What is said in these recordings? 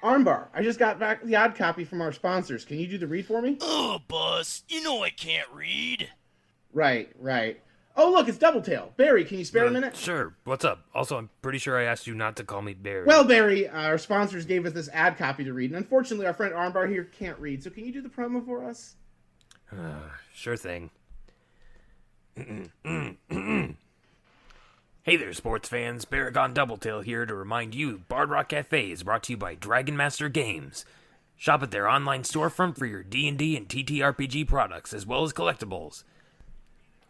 Armbar, I just got back the odd copy from our sponsors. Can you do the read for me? Oh, boss, you know I can't read. Right. Oh, look, it's Doubletail. Barry, can you spare a minute? Sure. What's up? Also, I'm pretty sure I asked you not to call me Barry. Well, Barry, our sponsors gave us this ad copy to read, and unfortunately our friend Armbar here can't read, so can you do the promo for us? Sure thing. Hey there, sports fans. Baragon Doubletail here to remind you Bard Rock Cafe is brought to you by Dragon Master Games. Shop at their online storefront for your D&D and TTRPG products, as well as collectibles.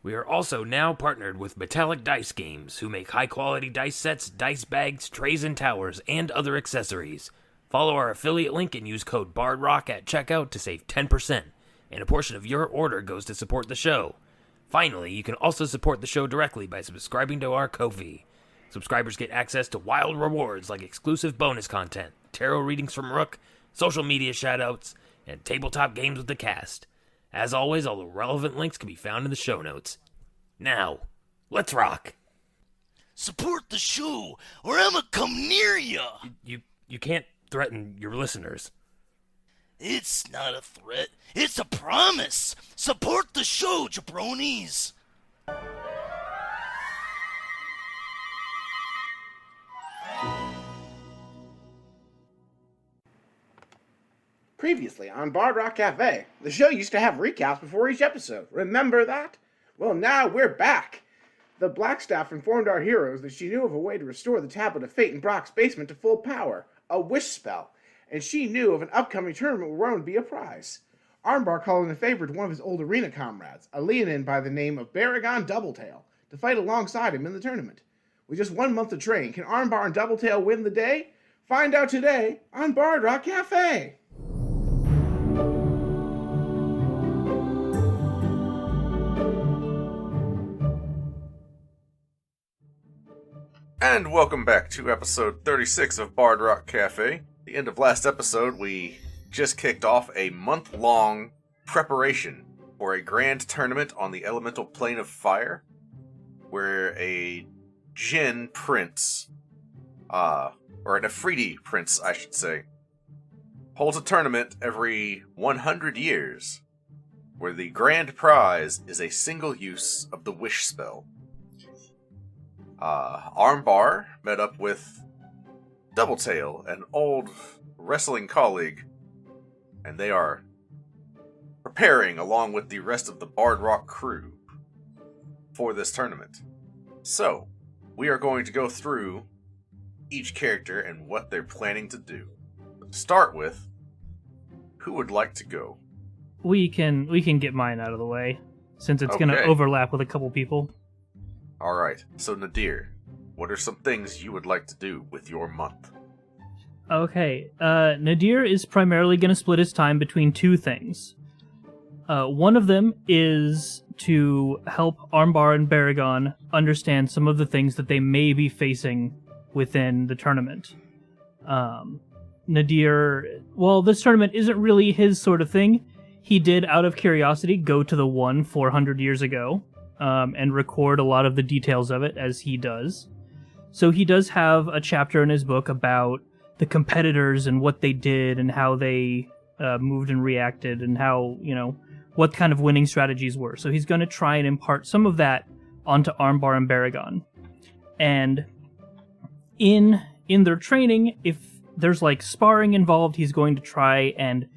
We are also now partnered with Metallic Dice Games, who make high-quality dice sets, dice bags, trays and towers, and other accessories. Follow our affiliate link and use code BARDROCK at checkout to save 10%, and a portion of your order goes to support the show. Finally, you can also support the show directly by subscribing to our Ko-fi. Subscribers get access to wild rewards like exclusive bonus content, tarot readings from Rook, social media shoutouts, and tabletop games with the cast. As always, all the relevant links can be found in the show notes. Now, let's rock! Support the show, or I'ma come near ya! You can't threaten your listeners. It's not a threat, it's a promise! Support the show, jabronis! Previously on Bard Rock Cafe, the show used to have recaps before each episode. Remember that? Well, now we're back! The Blackstaff informed our heroes that she knew of a way to restore the Tablet of Fate in Brock's basement to full power, a wish spell, and she knew of an upcoming tournament where one would be a prize. Armbar called in a favor to one of his old arena comrades, a Leonin by the name of Baragon Doubletail, to fight alongside him in the tournament. With just 1 month to train, can Armbar and Doubletail win the day? Find out today on Bard Rock Cafe! And welcome back to episode 36 of Bard Rock Cafe. At the end of last episode, we just kicked off a month-long preparation for a grand tournament on the elemental plane of fire, where a Jinn prince, or an Afridi prince, I should say, holds a tournament every 100 years, where the grand prize is a single use of the wish spell. Armbar met up with Doubletail, an old wrestling colleague, and they are preparing along with the rest of the Bard Rock crew for this tournament. So, we are going to go through each character and what they're planning to do. To start with, who would like to go? We can get mine out of the way, since it's going to overlap with a couple people. Alright, so Nadir, what are some things you would like to do with your month? Okay, Nadir is primarily going to split his time between two things. One of them is to help Armbar and Baragon understand some of the things that they may be facing within the tournament. Nadir, well, this tournament isn't really his sort of thing. He did, out of curiosity, go to the one 400 years ago, and record a lot of the details of it, as he does. So he does have a chapter in his book about the competitors and what they did and how they moved and reacted and how, what kind of winning strategies were. So he's going to try and impart some of that onto Armbar and Baragon. And in their training, if there's sparring involved, he's going to try and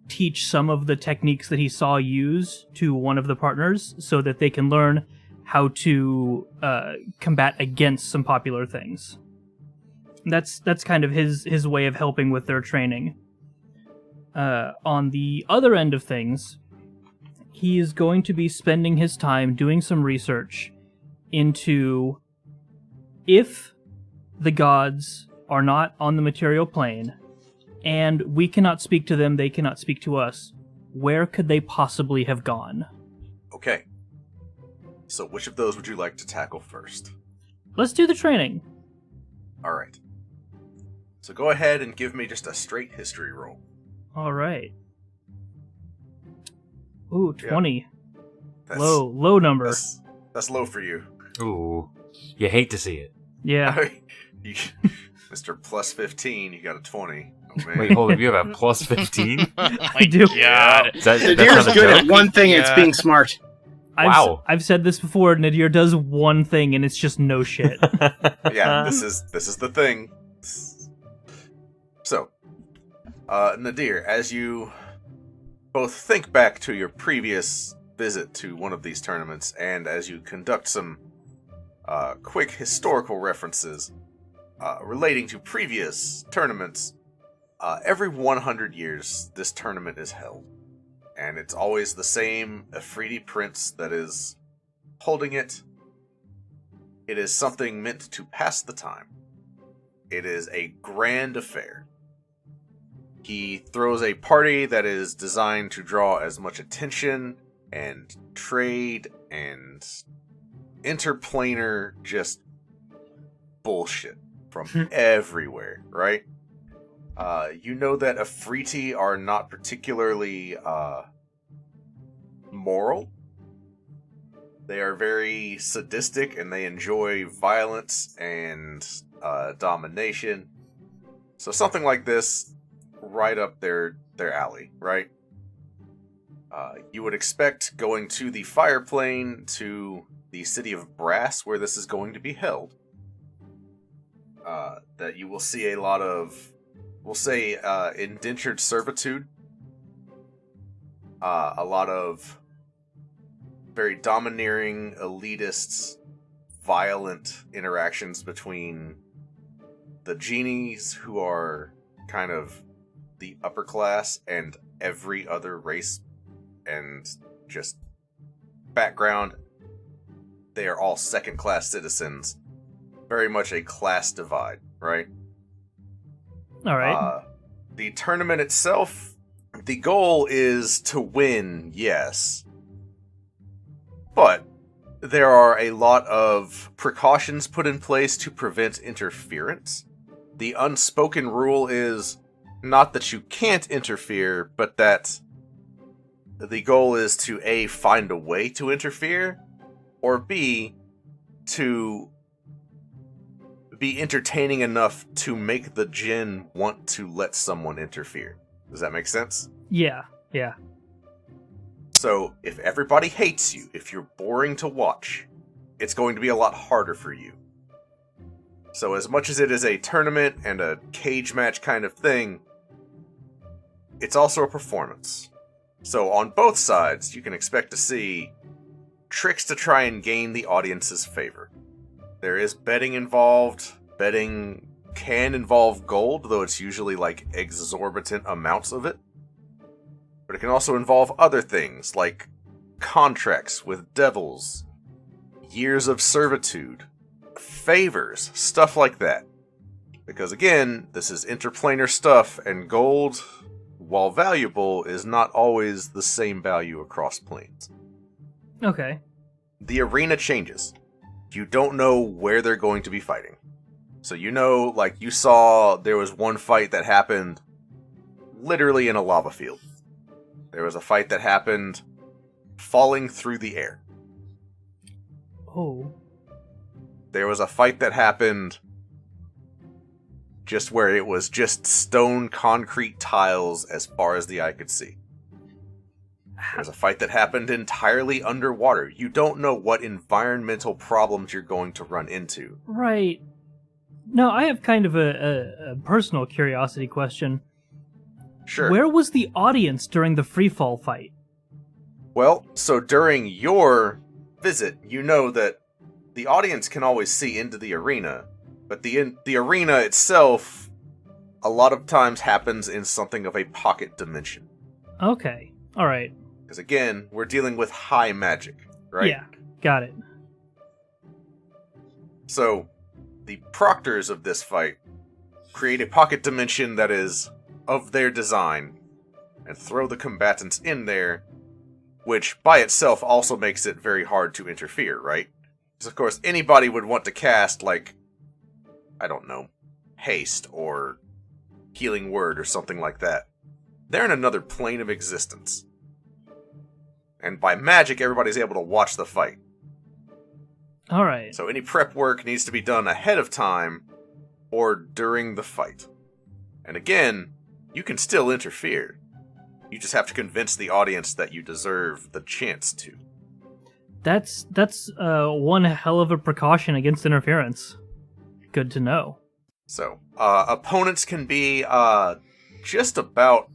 teach some of the techniques that he saw use to one of the partners so that they can learn how to combat against some popular things. That's kind of his way of helping with their training. On the other end of things, he is going to be spending his time doing some research into if the gods are not on the material plane, and we cannot speak to them, they cannot speak to us, where could they possibly have gone? Okay. So which of those would you like to tackle first? Let's do the training. Alright. So go ahead and give me just a straight history roll. Alright. Ooh, 20. Yeah. Low number. That's low for you. Ooh. You hate to see it. Yeah. Mr. Plus 15, you got a 20. Oh, man. Wait, hold on. You have a plus 15? I do. God. Nadir's good at one thing, and it's being smart. Wow. I've said this before. Nadir does one thing, and it's just no shit. Yeah, this is the thing. So, Nadir, as you both think back to your previous visit to one of these tournaments, and as you conduct some quick historical references relating to previous tournaments, every 100 years this tournament is held. And it's always the same Afridi prince that is holding it. It is something meant to pass the time. It is a grand affair. He throws a party that is designed to draw as much attention and trade and interplanar just bullshit from everywhere, right? You know that Afridi are not particularly moral. They are very sadistic and they enjoy violence and domination. So something like this, right up their alley, right? You would expect going to the fire plane to the city of Brass, where this is going to be held, that you will see a lot of, we'll say, indentured servitude, a lot of very domineering, elitist, violent interactions between the genies, who are kind of the upper class, and every other race and just background. They are all second-class citizens. Very much a class divide, right? All right. The tournament itself, the goal is to win, yes. But there are a lot of precautions put in place to prevent interference. The unspoken rule is not that you can't interfere, but that the goal is to A, find a way to interfere, or B, to be entertaining enough to make the djinn want to let someone interfere. Does that make sense? Yeah. So, if everybody hates you, if you're boring to watch, it's going to be a lot harder for you. So as much as it is a tournament and a cage match kind of thing, it's also a performance. So on both sides, you can expect to see tricks to try and gain the audience's favor. There is betting involved. Betting can involve gold, though it's usually like exorbitant amounts of it. But it can also involve other things, like contracts with devils, years of servitude, favors, stuff like that. Because again, this is interplanar stuff, and gold, while valuable, is not always the same value across planes. Okay. The arena changes. You don't know where they're going to be fighting. So you know, like, you saw there was one fight that happened literally in a lava field. There was a fight that happened falling through the air. Oh. There was a fight that happened just where it was just stone concrete tiles as far as the eye could see. There's a fight that happened entirely underwater. You don't know what environmental problems you're going to run into. Right. No, I have kind of a personal curiosity question. Sure. Where was the audience during the freefall fight? Well, so during your visit, you know that the audience can always see into the arena, but the arena itself a lot of times happens in something of a pocket dimension. Okay. All right. Because again, we're dealing with high magic, right? Yeah. Got it. So, the proctors of this fight create a pocket dimension that is of their design and throw the combatants in there, which by itself also makes it very hard to interfere, right? Because of course anybody would want to cast, like, I don't know, haste or healing word or something like that. They're in another plane of existence. And by magic, everybody's able to watch the fight. All right. So any prep work needs to be done ahead of time or during the fight. And again, you can still interfere. You just have to convince the audience that you deserve the chance to. That's one hell of a precaution against interference. Good to know. So, opponents can be just about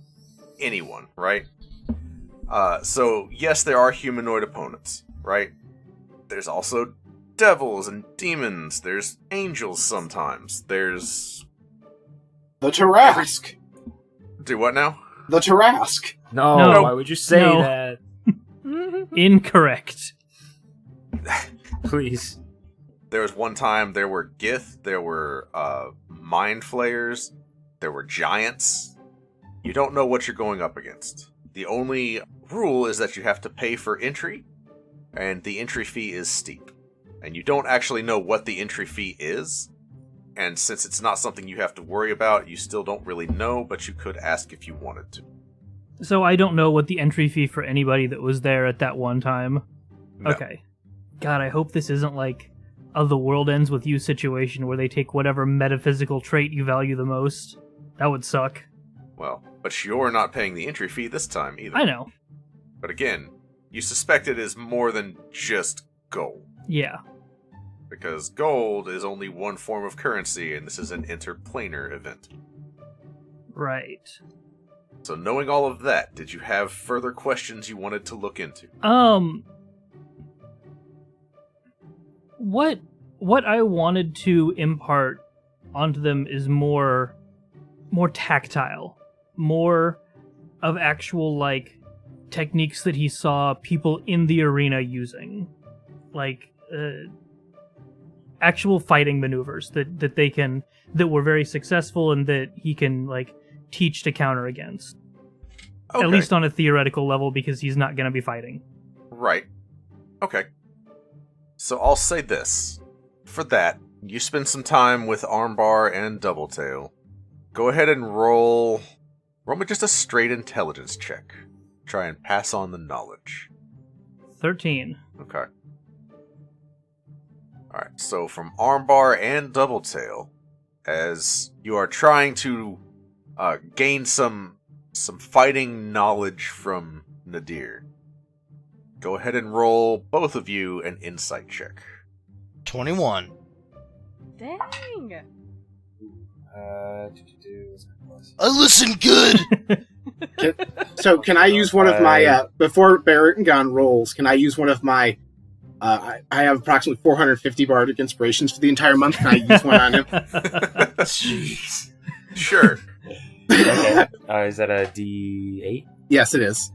anyone, right? So, yes, there are humanoid opponents, right? There's also devils and demons. There's angels sometimes. There's... The Tarask. Do what now? The Tarask. No, why would you say No. that? Incorrect. Please. There was one time there were Gith, there were mind flayers, there were giants. You don't know what you're going up against. The only rule is that you have to pay for entry, and the entry fee is steep. And you don't actually know what the entry fee is, and since it's not something you have to worry about, you still don't really know, but you could ask if you wanted to. So I don't know what the entry fee for anybody that was there at that one time. No. Okay. God, I hope this isn't like a The World Ends With You situation where they take whatever metaphysical trait you value the most. That would suck. Well, but you're not paying the entry fee this time either. I know. But again, you suspect it is more than just gold. Yeah. Because gold is only one form of currency, and this is an interplanar event. Right. So knowing all of that, did you have further questions you wanted to look into? What I wanted to impart onto them is more tactile, more of actual like techniques that he saw people in the arena using, like actual fighting maneuvers that were very successful and that he can like teach to counter against. Okay. At least on a theoretical level, because he's not going to be fighting. Right. Okay. So I'll say this. For that, you spend some time with Armbar and Doubletail. Go ahead and roll me just a straight intelligence check. Try and pass on the knowledge. 13. Okay. Alright, so from Armbar and Doubletail, as you are trying to gain some fighting knowledge from Nadir, go ahead and roll, both of you, an insight check. 21. Dang. I listen good! So can I use one of my, before Barrett Gun rolls, can I use one of my, I have approximately 450 bardic inspirations for the entire month. Can I use one on him? Jeez. Sure. Okay. Is that a D8? Yes, it is.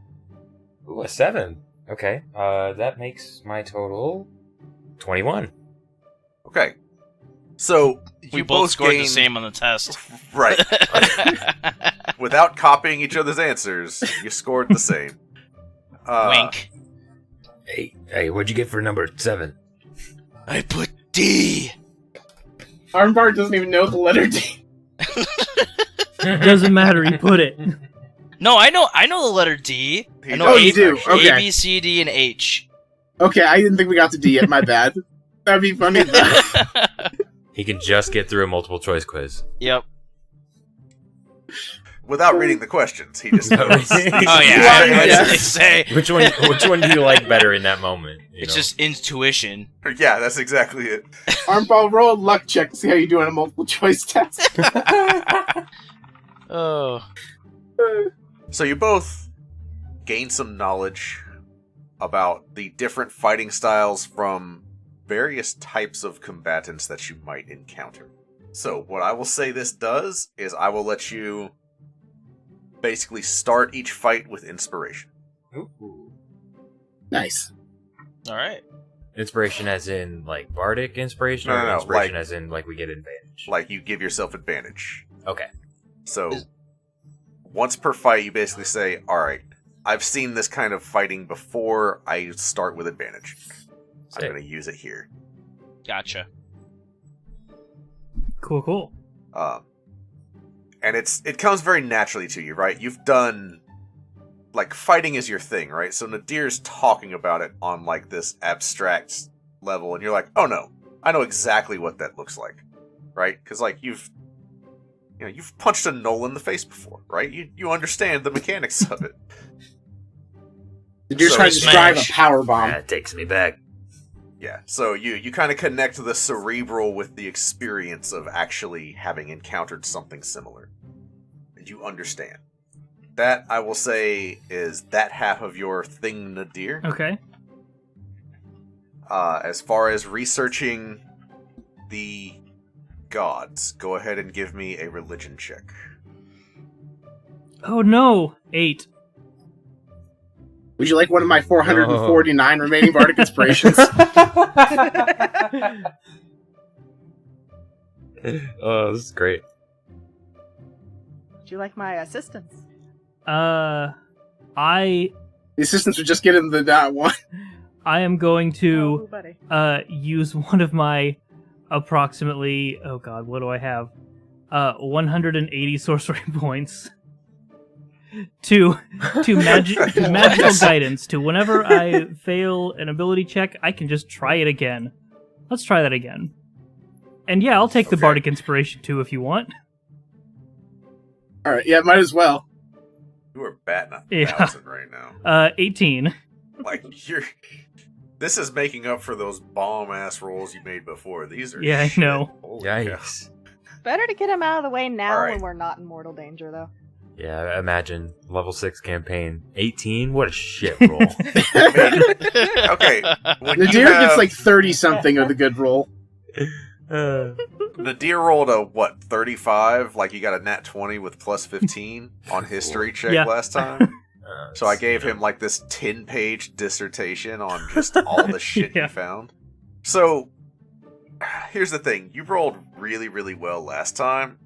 Ooh, a 7. Okay. That makes my total 21. Okay. So, We you both scored gain... the same on the test. Right. Without copying each other's answers, you scored the same. Wink. Hey, what'd you get for number 7? I put D. Armbar doesn't even know the letter D. Doesn't matter, he put it. No, I know the letter D. He I know does, you do? actually. Okay. A, B, C, D, and H. Okay, I didn't think we got to D yet. My bad. That'd be funny. He can just get through a multiple choice quiz. Yep. Without reading the questions, he just knows. Oh yeah, Yeah. that's what they say. Which one do you like better in that moment? It's just intuition. Yeah, that's exactly it. Armball, roll a luck check to see how you do on a multiple choice test. Oh. So you both gain some knowledge about the different fighting styles from various types of combatants that you might encounter. So what I will say this does is I will let you basically start each fight with inspiration. Ooh. Nice. All right. Inspiration as in, like, bardic inspiration? No, or no, no, inspiration like- as in, like, we get advantage? Like, you give yourself advantage. Okay. So, once per fight, you basically say, alright, I've seen this kind of fighting before, I start with advantage. I'm Sick. going to use it here. Gotcha. Cool. And it comes very naturally to you, right? You've done, like, fighting is your thing, right? So Nadir's talking about it on, like, this abstract level, and you're like, oh no, I know exactly what that looks like, right? Because like you've punched a knoll in the face before, right? You understand the mechanics of it. You're trying to describe a power bomb. That takes me back. Yeah, so you kind of connect the cerebral with the experience of actually having encountered something similar. And you understand. That, I will say, is that half of your thing, Nadir. Okay. As far as researching the gods, go ahead and give me a religion check. Oh no! 8. Would you like one of my 449 remaining bardic inspirations? Oh, this is great. Would you like my assistance? I The assistants would just get in that one. I am going Oh, to buddy. use one of my approximately, oh god, what do I have? 180 sorcery points to magical guidance. To whenever I fail an ability check, I can just try it again. Let's try that again. And yeah, I'll take the Okay. bardic inspiration too if you want. Alright, yeah, might as well. You are batting a Yeah. 1,000 right now. 18. Like, this is making up for those bomb-ass rolls you made before. These are Yeah, I shit. know. Holy cow. Yikes. Better to get him out of the way now All right. when we're not in mortal danger, though. Yeah, imagine level 6 campaign. 18? What a shit roll. Okay, when you Nadir have, gets like 30-something of the good roll. Nadir rolled a, 35? Like, you got a nat 20 with plus 15 on history check Yeah. last time? So I gave him, like, this 10-page dissertation on just all the shit Yeah. he found. So, here's the thing. You rolled really, really well last time,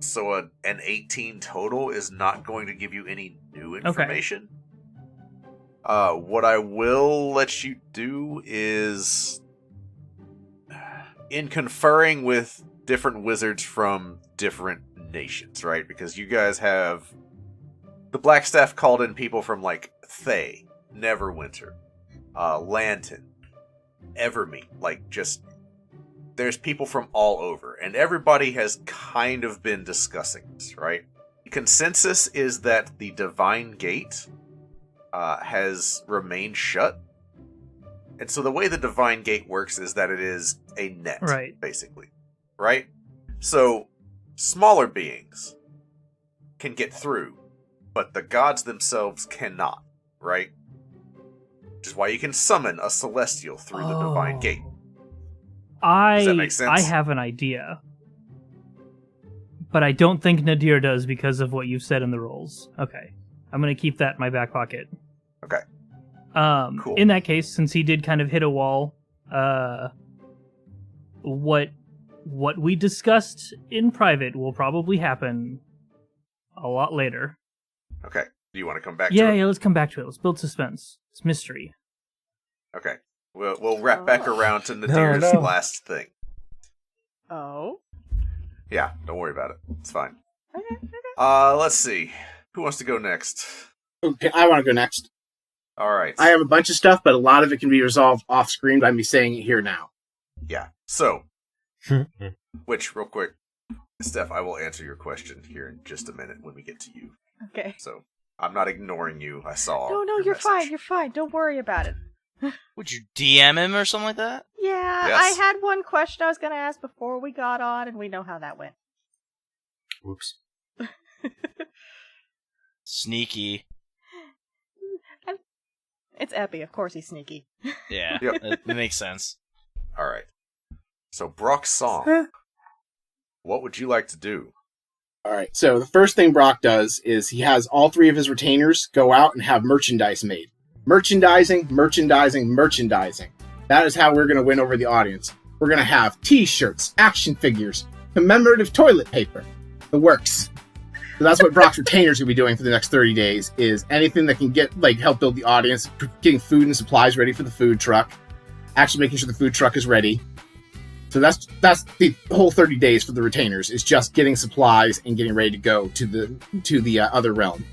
so an 18 total is not going to give you any new information. What I will let you do is, in conferring with different wizards from different nations, right? Because you guys have... The Blackstaff called in people from, like, Thay, Neverwinter, Lanton, Evermeet, like, just... There's people from all over, and everybody has kind of been discussing this, right? The consensus is that the Divine Gate has remained shut. And so the way the Divine Gate works is that it is a net, Right. basically. Right? So, smaller beings can get through, but the gods themselves cannot, right? Which is why you can summon a celestial through the Divine Gate. Does that make sense? I have an idea. But I don't think Nadir does because of what you've said in the rolls. Okay. I'm going to keep that in my back pocket. Okay. Cool. In that case, since he did kind of hit a wall, what we discussed in private will probably happen a lot later. Okay. Do you want to come back Yeah, to it? yeah, let's come back to it. Let's build suspense. It's mystery. Okay. We'll wrap back Oh. around to Nadir's no. last thing. Oh? Yeah, don't worry about it. It's fine. Okay. Let's see. Who wants to go next? Okay, I want to go next. Alright. I have a bunch of stuff, but a lot of it can be resolved off screen by me saying it here now. Yeah. So, which, real quick, Steph, I will answer your question here in just a minute when we get to you. Okay. So, I'm not ignoring you. I saw No, your you're message. fine. You're fine. Don't worry about it. Would you DM him or something like that? Yeah, Yes. I had one question I was going to ask before we got on, and we know how that went. Whoops. Sneaky. It's Epi. Of course he's sneaky. Yeah, Yep. it makes sense. Alright. So, Brock's song. What would you like to do? Alright, so the first thing Brock does is he has all 3 of his retainers go out and have merchandise made. Merchandising, merchandising, merchandising. That is how we're going to win over the audience. We're going to have t-shirts, action figures, commemorative toilet paper, the works. So that's what Brock's retainers will be doing for the next 30 days, is anything that can help build the audience, getting food and supplies ready for the food truck, actually making sure the food truck is ready. So that's the whole 30 days for the retainers, is just getting supplies and getting ready to go to the other realm.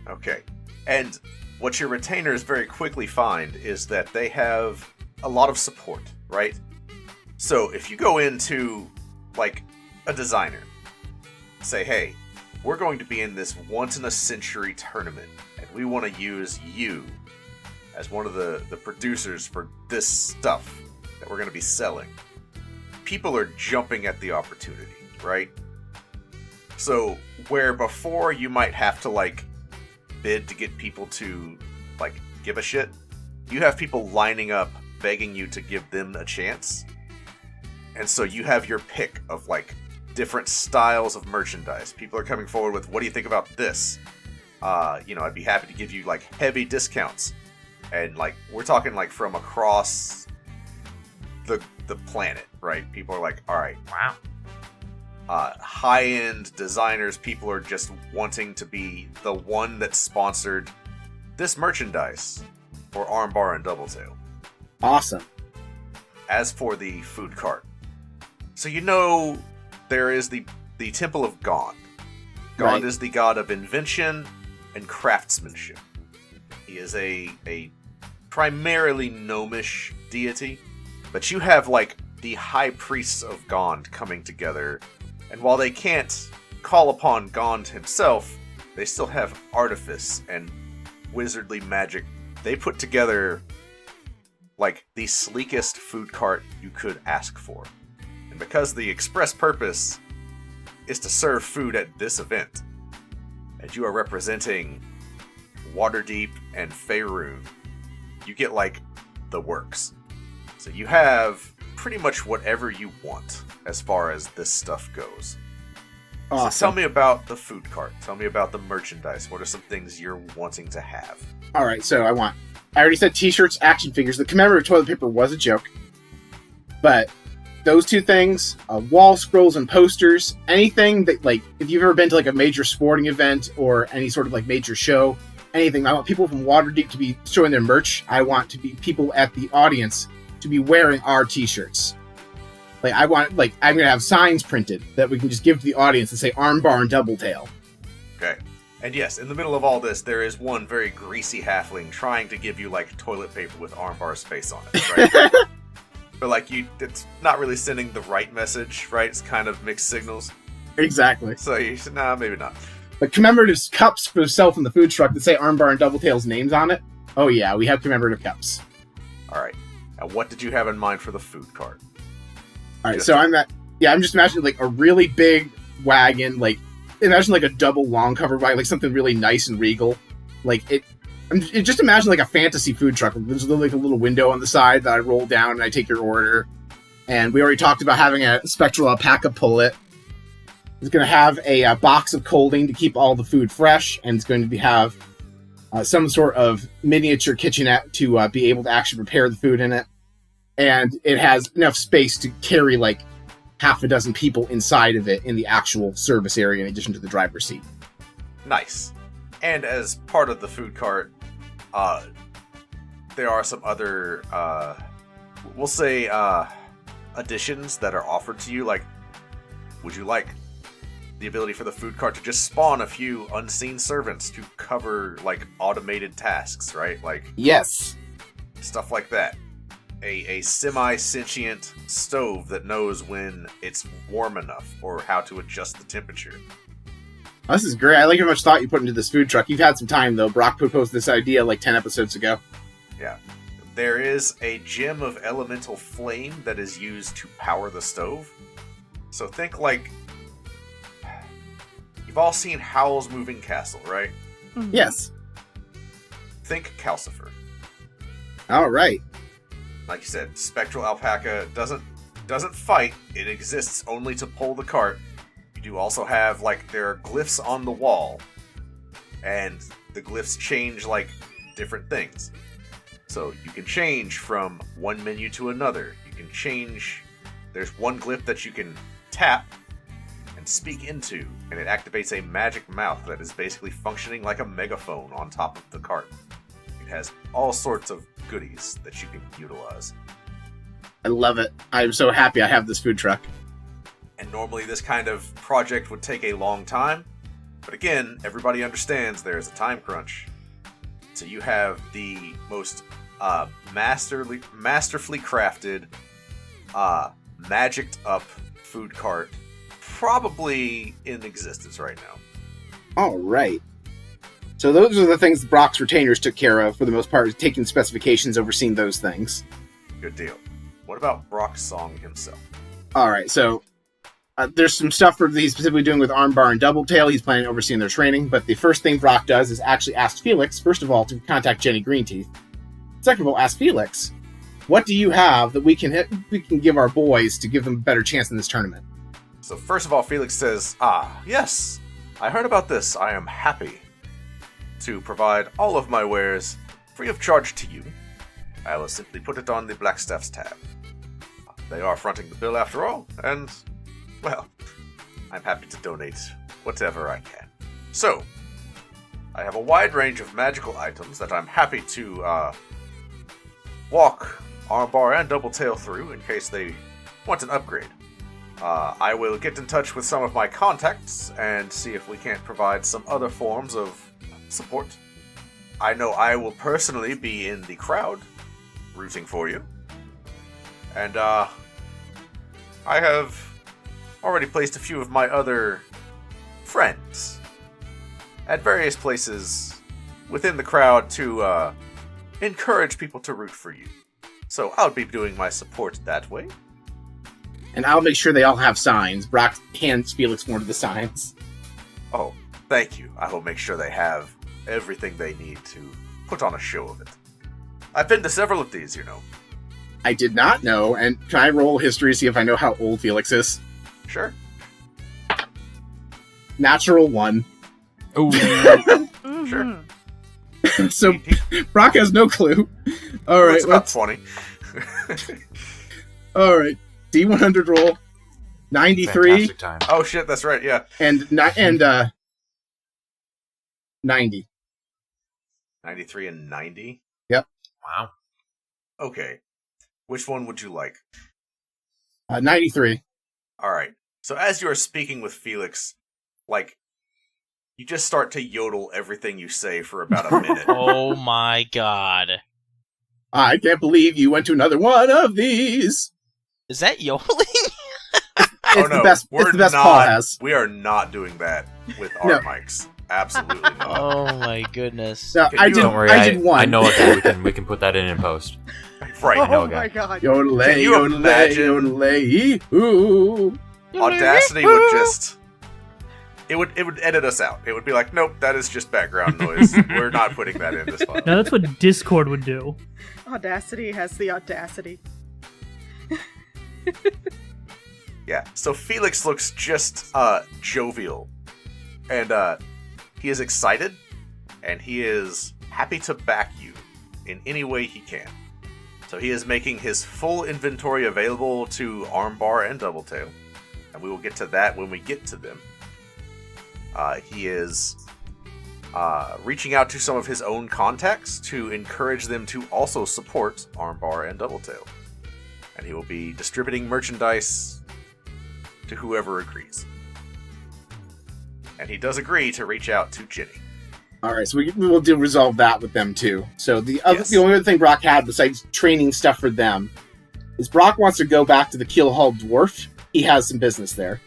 Okay. And what your retainers very quickly find is that they have a lot of support. right? So if you go into, like, a designer, say, hey, we're going to be in this once-in-a-century tournament, and we want to use you as one of the producers for this stuff that we're going to be selling. People are jumping at the opportunity, right? So, where before you might have to, like, bid to get people to, like, give a shit, you have people lining up begging you to give them a chance. And so you have your pick of, like, different styles of merchandise. People are coming forward with, what do you think about this? I'd be happy to give you, like, heavy discounts. And, like, we're talking, like, from across the planet, right? People are like, alright, Wow. high-end designers, people are just wanting to be the one that sponsored this merchandise for Armbar and Doubletail. Awesome. As for the food cart, so there is the Temple of Gond. Gond Right. is the god of invention and craftsmanship. He is a primarily gnomish deity, but you have, like, the high priests of Gond coming together, and while they can't call upon Gond himself, they still have artifice and wizardly magic. They put together, like, the sleekest food cart you could ask for. And because the express purpose is to serve food at this event, and you are representing Waterdeep and Faerun, you get, like, the works. So you have pretty much whatever you want as far as this stuff goes. Awesome. So tell me about the food cart. Tell me about the merchandise. What are some things you're wanting to have? All right, so I already said t-shirts, action figures. The commemorative toilet paper was a joke. But those two things, wall scrolls and posters, anything that, like, if you've ever been to, like, a major sporting event or any sort of, like, major show, anything. I want people from Waterdeep to be showing their merch. I want to be people at the audience to be wearing our t-shirts. Like, I'm going to have signs printed that we can just give to the audience and say Armbar and Doubletail. Okay. And yes, in the middle of all this, there is one very greasy halfling trying to give you, like, toilet paper with Armbar's face on it, right? But, like, it's not really sending the right message, right? It's kind of mixed signals. Exactly. So you should, nah, maybe not. But commemorative cups for yourself in the food truck that say Armbar and Doubletail's names on it. Oh yeah, we have commemorative cups. Alright. Now, what did you have in mind for the food cart? All right, so I'm just imagining, like, a really big wagon, like, imagine, like, a double long covered wagon, like something really nice and regal. Like, just imagine, like, a fantasy food truck. There's, like, a little window on the side that I roll down and I take your order. And we already talked about having a spectral alpaca pull it. It's going to have a box of colding to keep all the food fresh, and it's going to have some sort of miniature kitchenette to be able to actually prepare the food in it. And it has enough space to carry, like, half a dozen people inside of it in the actual service area in addition to the driver's seat. Nice. And as part of the food cart, there are some other, we'll say, additions that are offered to you. Like, would you like the ability for the food cart to just spawn a few unseen servants to cover, like, automated tasks, right? Like, Yes. stuff like that. A semi-sentient stove that knows when it's warm enough or how to adjust the temperature. Oh, this is great. I like how much thought you put into this food truck. You've had some time, though. Brock proposed this idea like 10 episodes ago. Yeah. There is a gem of elemental flame that is used to power the stove. So think, like, you've all seen Howl's Moving Castle, right? Mhm. Yes. Think Calcifer. All right. Like you said, spectral alpaca doesn't fight. It exists only to pull the cart. You do also have, like, there are glyphs on the wall, and the glyphs change, like, different things. So you can change from one menu to another. You can change. There's one glyph that you can tap and speak into, and it activates a magic mouth that is basically functioning like a megaphone on top of the cart. It has all sorts of goodies that you can utilize. I love it. I'm so happy I have this food truck. And normally this kind of project would take a long time, but again, everybody understands there's a time crunch. So you have the most masterfully crafted magicked up food cart probably in existence right now. All right. So those are the things Brock's retainers took care of for the most part, taking the specifications, overseeing those things. Good deal. What about Brock Song himself? All right, so there's some stuff for he's specifically doing with Armbar and Double Tail. He's planning on overseeing their training, but the first thing Brock does is actually ask Felix, first of all, to contact Jenny Greenteeth. Second of all, ask Felix, what do you have that we can give our boys to give them a better chance in this tournament? So first of all, Felix says, yes, I heard about this. I am happy to provide all of my wares free of charge to you. I will simply put it on the Blackstaff's tab. They are fronting the bill after all, and, well, I'm happy to donate whatever I can. So, I have a wide range of magical items that I'm happy to walk Armbar and Double Tail through in case they want an upgrade. I will get in touch with some of my contacts and see if we can't provide some other forms of support. I know I will personally be in the crowd rooting for you. And I have already placed a few of my other friends at various places within the crowd to encourage people to root for you. So I'll be doing my support that way. And I'll make sure they all have signs. Brock hands Felix one of the signs. Oh, thank you. I will make sure they have everything they need to put on a show of it. I've been to several of these, you know. I did not know, and can I roll history to see if I know how old Felix is? Sure. Natural 1. Ooh. Mm-hmm. Sure. So Brock has no clue. All right, It's about 20. All right. D100 roll. 93 Fantastic time. Oh shit, that's right, yeah. and 90. 93 and 90? Wow. Okay. Which one would you like? 93. Alright. So as you're speaking with Felix, like, you just start to yodel everything you say for about a minute. Oh my god. I can't believe you went to another one of these. Is that yodeling? It's the best. It's the best Paul has. We are not doing that with our mics. Absolutely not. Oh my goodness. No, Can I you- did. Don't worry, I did one. I know what we can put that in post. Right. I know Oh a my guy. god. Yodelay, Can you yodelay, imagine- yodelay, ooh. Audacity would just... It would edit us out. It would be like, nope, that is just background noise. We're not putting that in this file. Now that's what Discord would do. Audacity has the audacity. Yeah, so Felix looks just jovial, and he is excited, and he is happy to back you in any way he can. So he is making his full inventory available to Armbar and Double Tail, and we will get to that when we get to them. He is reaching out to some of his own contacts to encourage them to also support Armbar and Double Tail, and he will be distributing merchandise to whoever agrees. And he does agree to reach out to Jenny. All right, so we will resolve that with them too. So the Yes. only other thing Brock had besides training stuff for them is Brock wants to go back to the Keelhaul Dwarf. He has some business there.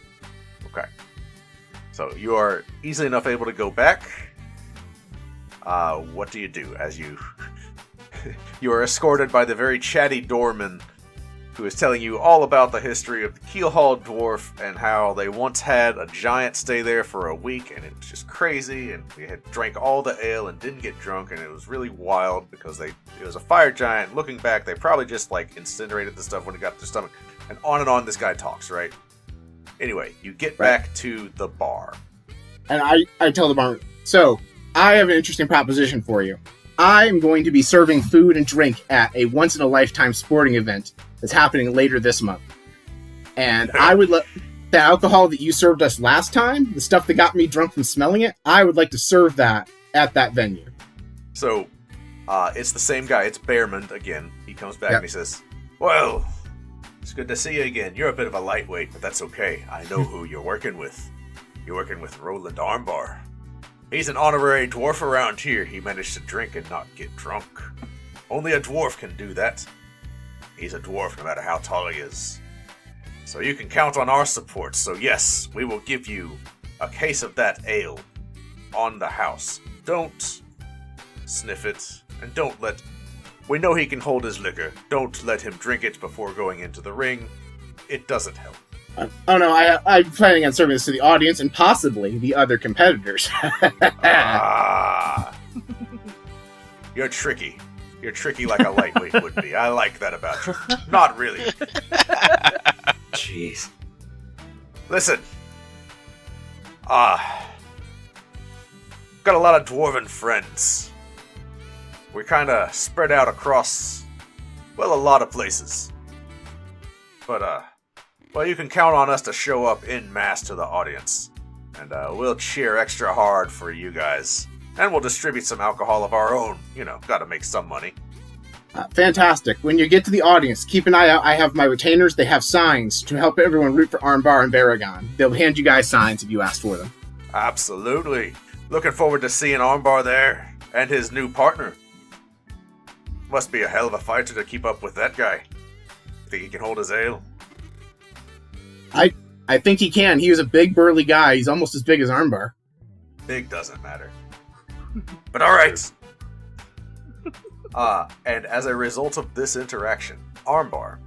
Okay. So you are easily enough able to go back. What do you do as you... you are escorted by the very chatty doorman who is telling you all about the history of the Keelhaul Dwarf and how they once had a giant stay there for a week, and it was just crazy, and we had drank all the ale and didn't get drunk, and it was really wild because it was a fire giant. Looking back, they probably just like incinerated the stuff when it got to their stomach, and on this guy talks, right? Anyway, you get back to the bar. And I tell the barman, so I have an interesting proposition for you. I'm going to be serving food and drink at a once-in-a-lifetime sporting event that's happening later this month. And I would let the alcohol that you served us last time, the stuff that got me drunk from smelling it, I would like to serve that at that venue. So, it's the same guy. It's Bearman again. He comes back Yep. and he says, well, it's good to see you again. You're a bit of a lightweight, but that's okay. I know who you're working with. You're working with Roland Armbar. He's an honorary dwarf around here. He managed to drink and not get drunk. Only a dwarf can do that. He's a dwarf no matter how tall he is. So you can count on our support. So yes, we will give you a case of that ale on the house. Don't sniff it, and don't let... We know he can hold his liquor. Don't let him drink it before going into the ring. It doesn't help. Oh no, I'm planning on serving this to the audience and possibly the other competitors. You're tricky. You're tricky like a lightweight would be. I like that about you. Not really. Jeez. Listen. Got a lot of dwarven friends. We're kind of spread out across, well, a lot of places. But, well, you can count on us to show up en masse to the audience. And, we'll cheer extra hard for you guys. And we'll distribute some alcohol of our own. You know, gotta make some money. Fantastic. When you get to the audience, keep an eye out. I have my retainers. They have signs to help everyone root for Armbar and Baragon. They'll hand you guys signs if you ask for them. Absolutely. Looking forward to seeing Armbar there. And his new partner. Must be a hell of a fighter to keep up with that guy. Think he can hold his ale? I think he can. He was a big, burly guy. He's almost as big as Armbar. Big doesn't matter. But alright. And as a result of this interaction, Armbar,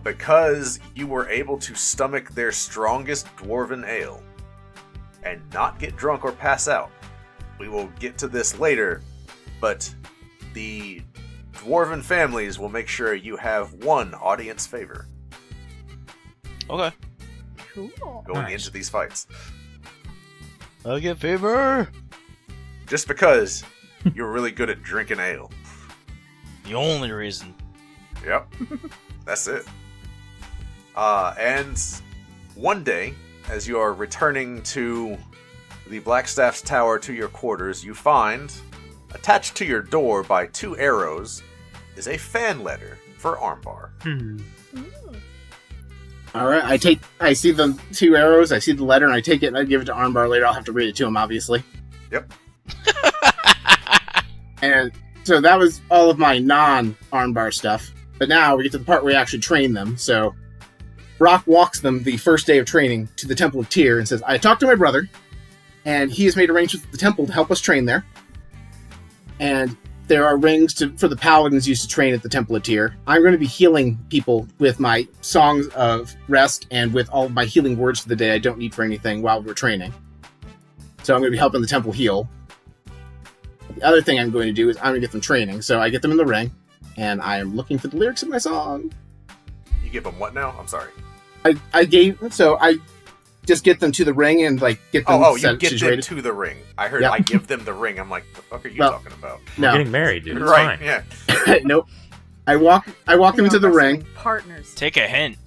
because you were able to stomach their strongest dwarven ale and not get drunk or pass out, we will get to this later, but the dwarven families will make sure you have one audience favor. Okay. Cool. Going into these fights. I'll get favor. Just because you're really good at drinking ale. The only reason. Yep. That's it. And one day, as you are returning to the Blackstaff's tower to your quarters, you find, attached to your door by 2 arrows, is a fan letter for Armbar. Alright, I see the 2 arrows, I see the letter, and I take it and I give it to Armbar later. I'll have to read it to him, obviously. Yep. And so that was all of my non-Armbar stuff. But now we get to the part where we actually train them. So Brock walks them the first day of training to the Temple of Tyr and says, I talked to my brother, and he has made arrangements with the temple to help us train there. And there are rings for the paladins used to train at the Temple of Tyr. I'm going to be healing people with my songs of rest and with all of my healing words for the day I don't need for anything while we're training. So I'm going to be helping the temple heal. The other thing I'm going to do is I'm going to get them training. So I get them in the ring, and I am looking for the lyrics of my song. You give them what now? I'm sorry. I just get them to the ring and like get them you get them to the ring. I heard I give them the ring. I'm like, the fuck are you talking about? No. We're getting married, dude. It's right, fine. yeah. Nope. I walk them into the ring. Partners. Take a hint.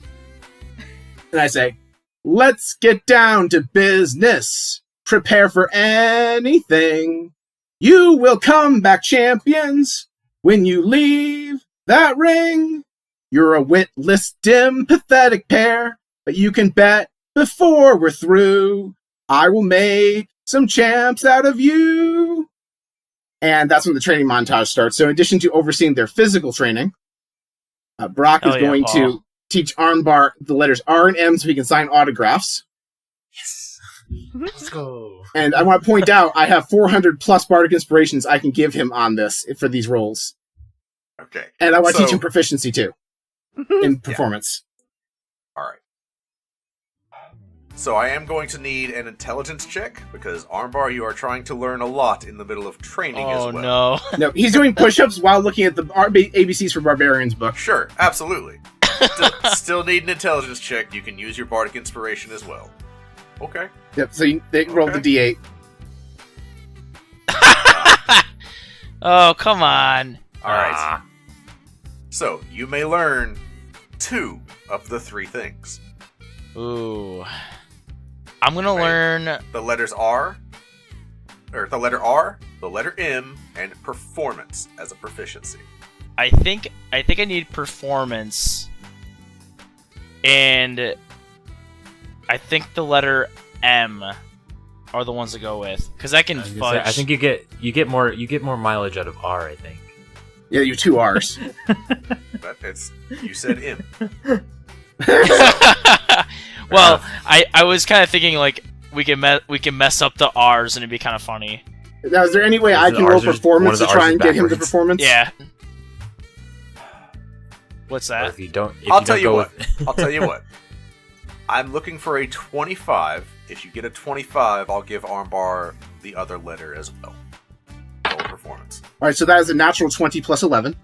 And I say, let's get down to business. Prepare for anything. You will come back champions when you leave that ring. You're a witless, dim, pathetic pair, but you can bet before we're through, I will make some champs out of you. And that's when the training montage starts. So in addition to overseeing their physical training, Brock is going to teach Armbar the letters R and M so he can sign autographs. Yes. Let's go. And I want to point out, I have 400 plus bardic inspirations I can give him on this for these roles. Okay. And I want to teach him proficiency too in performance. All right. So I am going to need an intelligence check because Armbar, you are trying to learn a lot in the middle of training as well. Oh no! No, he's doing push-ups while looking at the ABCs for Barbarians book. Sure, absolutely. Still need an intelligence check. You can use your bardic inspiration as well. Okay. Yep. So they rolled the D8. Oh, come on! All right. So you may learn 2 of the 3 things. Ooh. I'm gonna learn the letters R, or the letter R, the letter M, and performance as a proficiency. I think I need performance, and I think the letter M are the ones to go with because I can fudge. I think you get more mileage out of R. I think. Yeah, you 2 R's. But you said M. Well, I was kind of thinking like we can mess up the R's and it'd be kind of funny. Now, is there any way I The can roll R's are- performance to one of the try R's and is get him to backwards. performance? Yeah. What's Or that? if you don't, I'll you tell don't you go what. with- I'll tell you what. I'm looking for a 25. If you get a 25, I'll give Armbar the other letter as well. Roll performance. All right, so that is a natural 20 plus 11.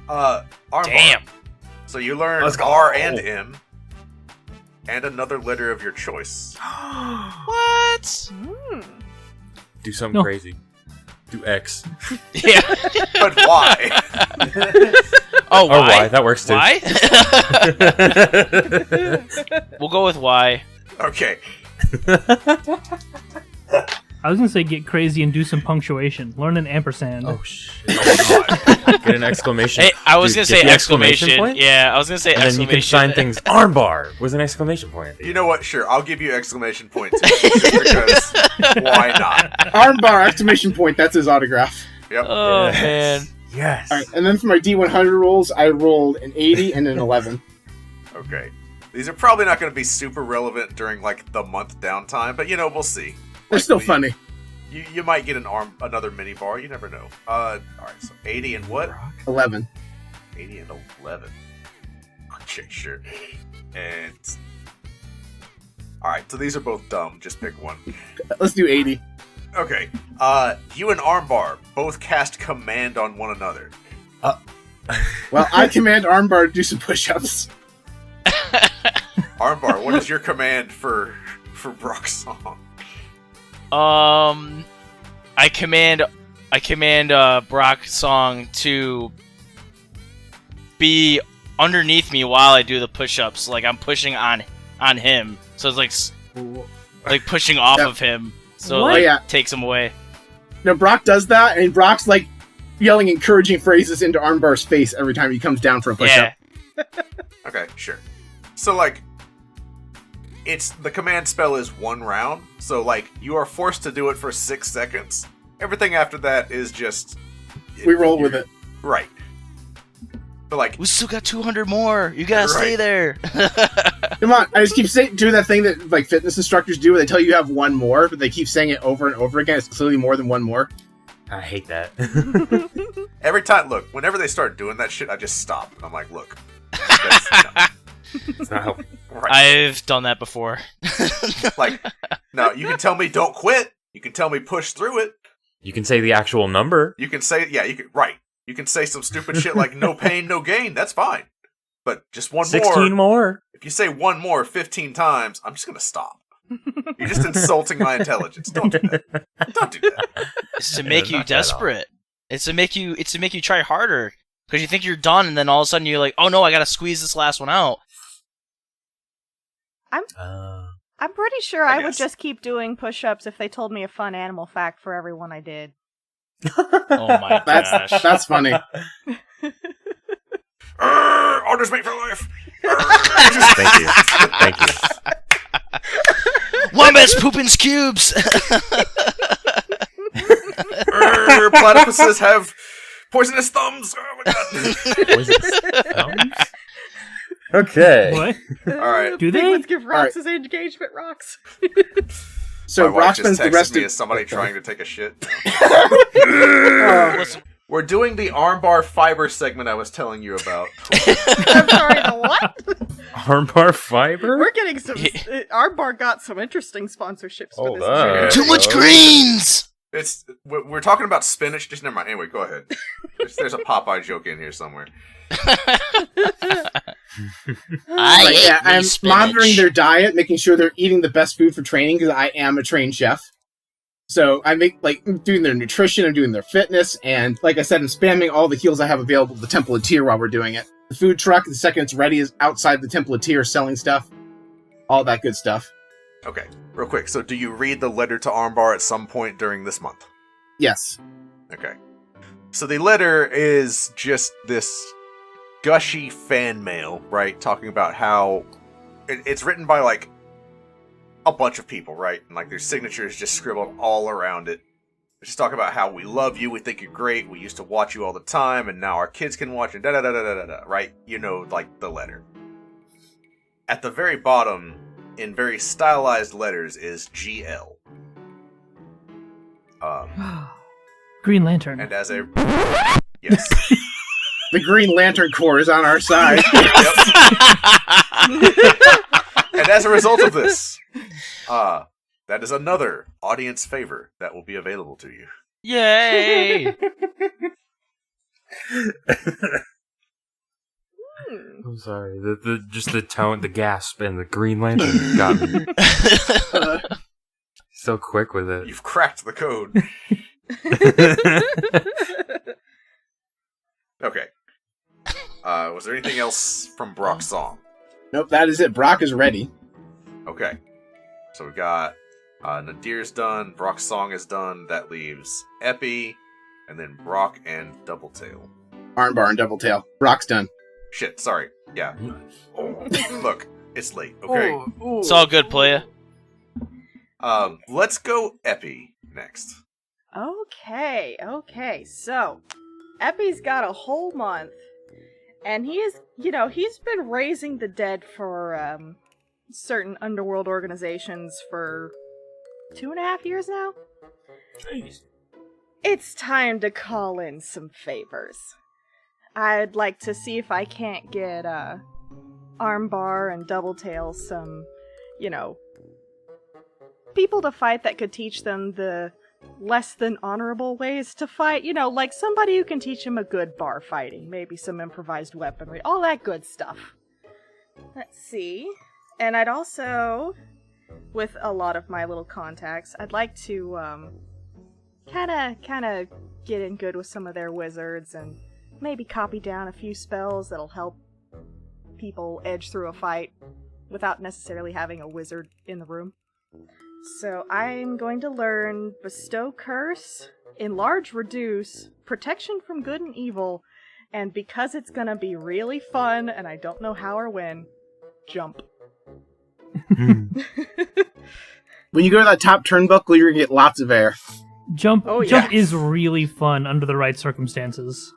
Armbar. Damn. So you learn Let's go. R and M, and another letter of your choice. What? do something No. crazy. Do X. Yeah. But why? Oh, Or why? Y. That works too. Why? We'll go with Y. Okay. I was gonna say get crazy and do some punctuation. Learn an ampersand. Oh shit. Oh, God. Get an exclamation. Hey, I was Dude, gonna get say the exclamation. point? Yeah, I was gonna say And then exclamation. you can sign things armbar with an exclamation point. You know what? Sure, I'll give you exclamation point too. Just because why not? Armbar, exclamation point, that's his autograph. Yep. Oh Yes. man. Yes. All right, and then for my D100 rolls, I rolled an 80 and an 11. Okay. These are probably not going to be super relevant during like the month downtime, but we'll see. They're still Like, funny. You might get another mini bar. You never know. All right. So 80 and what? 11. 80 and 11. Okay, sure. And all right. So these are both dumb. Just pick one. Let's do 80. Okay. You and Armbar both cast command on one another. Well, I command Armbar to do some push-ups. Armbar, what is your command for Brock's song? I command Brock Song to be underneath me while I do the push-ups. Like I'm pushing on him, so it's like pushing off Yeah. of him, so What? like Yeah. takes him away. No, Brock does that, and Brock's like yelling encouraging phrases into Armbar's face every time he comes down for a push-up. Yeah, Okay, sure. So like, it's the command spell is 1 round, so like you are forced to do it for 6 seconds. Everything after that is just We roll with it. right. But like, we still got 200 more. You gotta stay Right. there. Come on, I just keep doing that thing that like fitness instructors do where they tell you have one more, but they keep saying it over and over again. It's clearly more than one more. I hate that. every time, look, whenever they start doing that shit, I just stop. And I'm like, look, that's, no, It's not helping. right. I've done that before. Like, no, you can tell me don't quit. You can tell me push through it. You can say the actual number. You can say, yeah, you can, right. You can say some stupid shit like no pain, no gain. That's fine. But just one 16 more. If you say one more 15 times, I'm just going to stop. You're just insulting my intelligence. Don't do that. Don't do that. It's to Yeah, make you knock that off. desperate. It's to make you try harder because you think you're done, and then all of a sudden you're like, oh no, I gotta squeeze this last one out. I'm pretty sure I I would guess. just keep doing push-ups if they told me a fun animal fact for every one I did. Oh my gosh. That's funny. Orders made for life. Thank you. Thank you. Wombats poopins cubes. Platypuses have poisonous thumbs. Oh my god. Poisonous thumbs? Okay. What? All right. Do they? Penguins give All right. rocks as engagement rocks. So My wife Brock just spends the texted rest me of as somebody trying to take a shit. Listen, We're doing the armbar fiber segment I was telling you about. I'm sorry, the what? Armbar fiber? We're getting some. Our bar got some interesting sponsorships for Hold this. on. year. too much greens. We're talking about spinach. Just never mind. Anyway, go ahead. There's a Popeye joke in here somewhere. Like, yeah, I'm monitoring their diet, making sure they're eating the best food for training because I am a trained chef. So I make I'm doing their nutrition, I'm doing their fitness, and like I said, I'm spamming all the heals I have available at the Temple of Tyr while we're doing it. The food truck, the second it's ready, is outside the Temple of Tyr selling stuff. All that good stuff. Okay, real quick. So, do you read the letter to Armbar at some point during this month? Yes. Okay. So the letter is just this gushy fan mail, right? Talking about how it's written by like a bunch of people, right? And like their signatures just scribbled all around it. just talk about how we love you, we think you're great, we used to watch you all the time, and now our kids can watch and da-da-da-da-da-da, right? You know, like the letter. At the very bottom, in very stylized letters, is GL. Green Lantern. And as a... Yes. The Green Lantern Corps is on our side. And as a result of this, that is another audience favor that will be available to you. Yay! I'm sorry. Just the tone, the gasp, and the Green Lantern got me. So quick with it. You've cracked the code. Okay. Was there anything else from Brock's song? Nope, that is it. Brock is ready. Okay. So we got Nadir's done, Brock's song is done, that leaves Epi, and then Brock and Doubletail. Armbar and Doubletail. Brock's done. Shit, sorry. Yeah. Look, it's late, okay? It's all good, playa. Let's go Epi next. Okay. So, Epi's got a whole month, and he's been raising the dead for certain underworld organizations for 2.5 years now. Jeez. It's time to call in some favors. I'd like to see if I can't get Armbar and Doubletail some, people to fight that could teach them the less than honorable ways to fight. Like somebody who can teach them a good bar fighting, maybe some improvised weaponry, all that good stuff. Let's see. And I'd also, with a lot of my little contacts, I'd like to kind of get in good with some of their wizards and maybe copy down a few spells that'll help people edge through a fight without necessarily having a wizard in the room. So I'm going to learn Bestow Curse, Enlarge Reduce, Protection from Good and Evil, and because it's gonna be really fun and I don't know how or when, Jump. When you go to that top turnbuckle, you're gonna get lots of air. Jump yeah. is really fun under the right circumstances.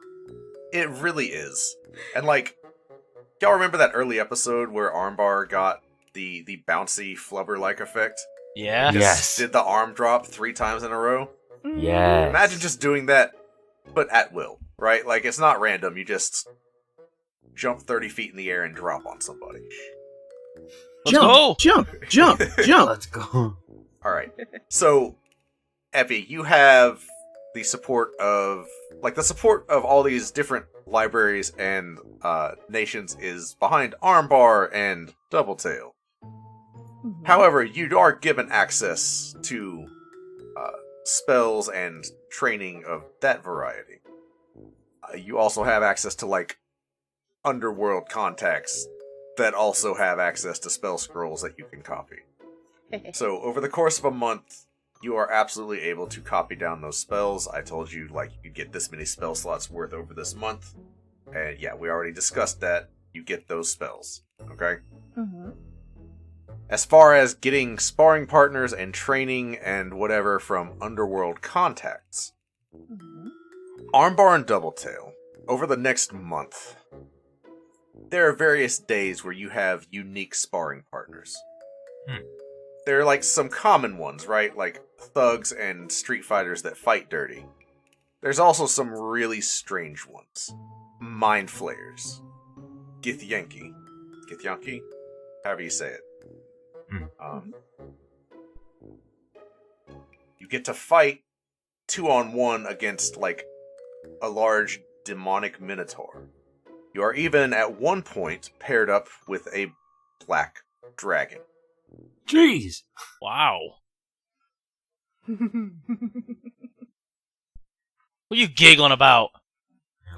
It really is. And y'all remember that early episode where Armbar got the bouncy flubber-like effect? Yeah. Yes. Did the arm drop 3 times in a row? Yes. Imagine just doing that, but at will, right? Like, it's not random, you just jump 30 feet in the air and drop on somebody. Let's go! Jump! Let's go. Alright, so, Epi, you have the support of all these different libraries and nations is behind Armbar and Doubletail. However, you are given access to spells and training of that variety. You also have access to, underworld contacts that also have access to spell scrolls that you can copy. So, over the course of a month, you are absolutely able to copy down those spells. I told you, you could get this many spell slots worth over this month. And yeah, we already discussed that. You get those spells. Okay? Mm-hmm. As far as getting sparring partners and training and whatever from underworld contacts, Armbar and Doubletail, over the next month, there are various days where you have unique sparring partners. There are some common ones, right? Like thugs and street fighters that fight dirty. There's also some really strange ones. Mind flayers. Githyanki. However you say it. You get to fight 2-on-1 against, a large demonic minotaur. You are even, at one point, paired up with a black dragon. Jeez. Wow. What are you giggling about?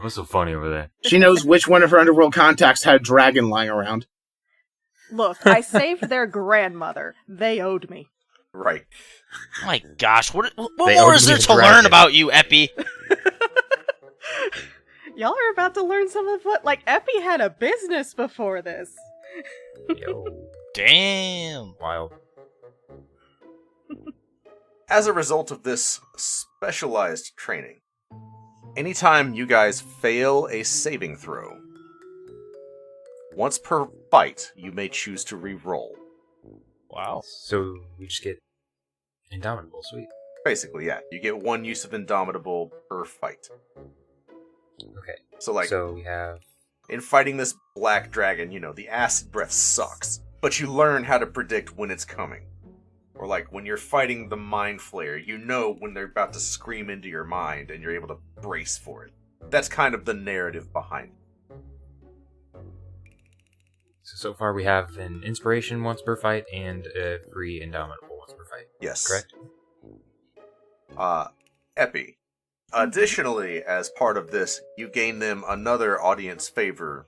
What's so funny over there? She knows which one of her underworld contacts had a dragon lying around. Look, I saved their grandmother. They owed me. Right. Oh my gosh, what They more owed is me there a to learn dragon. about you, Epi? Y'all are about to learn some of what, Epi had a business before this. Yo. Damn. Wild. as a result of this specialized training, anytime you guys fail a saving throw, once per fight, you may choose to re-roll. Wow. So we just get Indomitable, sweet. Basically, yeah. You get one use of Indomitable per fight. Okay. So we have... in fighting this black dragon, the acid breath sucks. But you learn how to predict when it's coming. Or when you're fighting the Mind Flayer, you know when they're about to scream into your mind, and you're able to brace for it. That's kind of the narrative behind it. So far we have an inspiration once per fight and a free Indomitable once per fight. Yes. Correct? Epi. Additionally, as part of this, you gain them another audience favor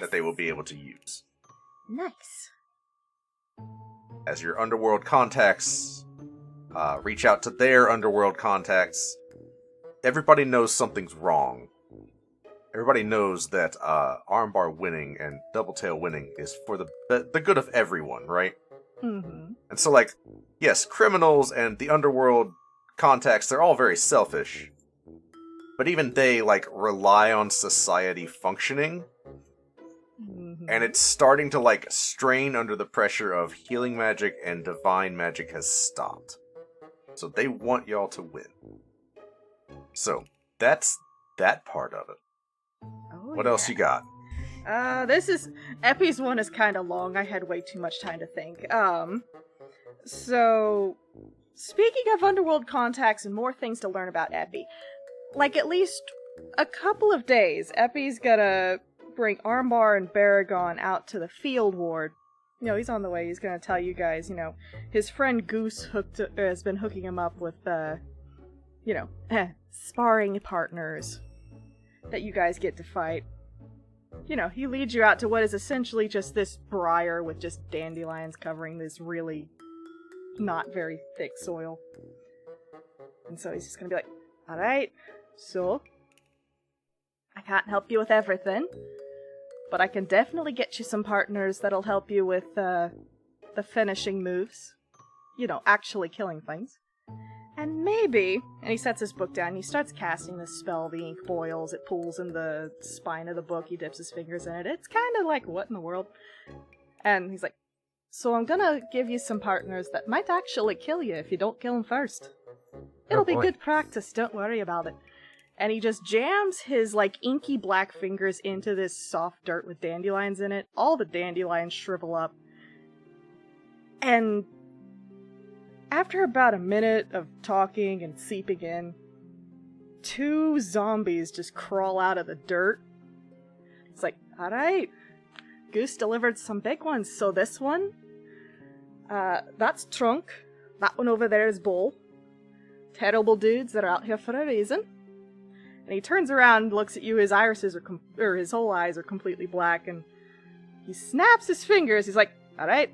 that they will be able to use. Nice. As your underworld contacts reach out to their underworld contacts, everybody knows something's wrong. Everybody knows that armbar winning and double tail winning is for the good of everyone, right? Mm-hmm. And so, yes, criminals and the underworld contacts, they're all very selfish. But even they, rely on society functioning. Mm-hmm. And it's starting to, strain under the pressure of healing magic and divine magic has stopped. So they want y'all to win. So, that's that part of it. Oh, What else you got? Epi's one is kind of long. I had way too much time to think. So, speaking of underworld contacts and more things to learn about Epi, at least a couple of days, Epi's gonna bring Armbar and Baragon out to the field ward. He's on the way. He's gonna tell you guys, his friend Goose has been hooking him up with, sparring partners that you guys get to fight. He leads you out to what is essentially just this briar with just dandelions covering this really not very thick soil. And so he's just gonna be like, alright, so I can't help you with everything, but I can definitely get you some partners that'll help you with the finishing moves. Actually killing things. And maybe, and he sets his book down, and he starts casting this spell, the ink boils, it pulls in the spine of the book, he dips his fingers in it, it's kind of like, what in the world? And he's like, so I'm gonna give you some partners that might actually kill you if you don't kill them first. It'll be good practice, don't worry about it. And he just jams his, inky black fingers into this soft dirt with dandelions in it, all the dandelions shrivel up, and after about a minute of talking and seeping in, 2 zombies just crawl out of the dirt. It's like, alright, Goose delivered some big ones, so this one, that's Trunk, that one over there is Bull. Terrible dudes that are out here for a reason. And he turns around and looks at you, his irises are his whole eyes are completely black, and he snaps his fingers, he's like, alright,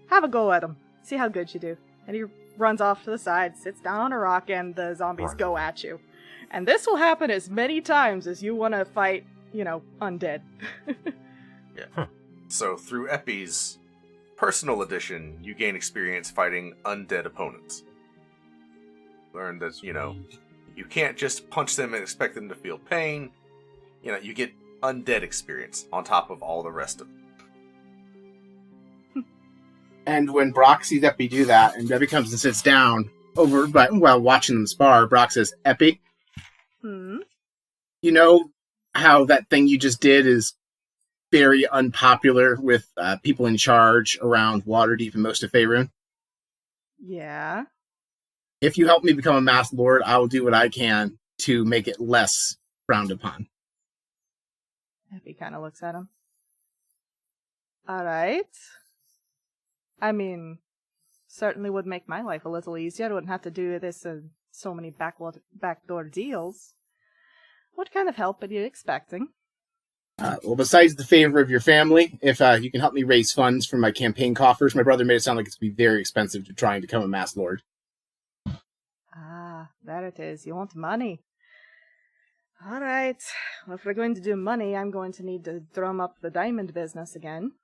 have a go at him. See how good you do. And he runs off to the side, sits down on a rock, and the zombies go at you. And this will happen as many times as you want to fight, undead. Yeah. So through Epi's personal edition, you gain experience fighting undead opponents. Learn that, you can't just punch them and expect them to feel pain. You get undead experience on top of all the rest of it. And when Brock sees Epi do that, and Epi comes and sits down while watching them spar, Brock says, Epi, you know how that thing you just did is very unpopular with people in charge around Waterdeep and most of Faerun? Yeah. If you help me become a Masked Lord, I will do what I can to make it less frowned upon. Epi kind of looks at him. Alright. I mean, certainly would make my life a little easier. I wouldn't have to do this in so many backdoor deals. What kind of help are you expecting? Well, besides the favor of your family, if you can help me raise funds for my campaign coffers, my brother made it sound like it's going to be very expensive to try and become a Masked Lord. Ah, there it is. You want money. Alright. Well, if we're going to do money, I'm going to need to drum up the diamond business again.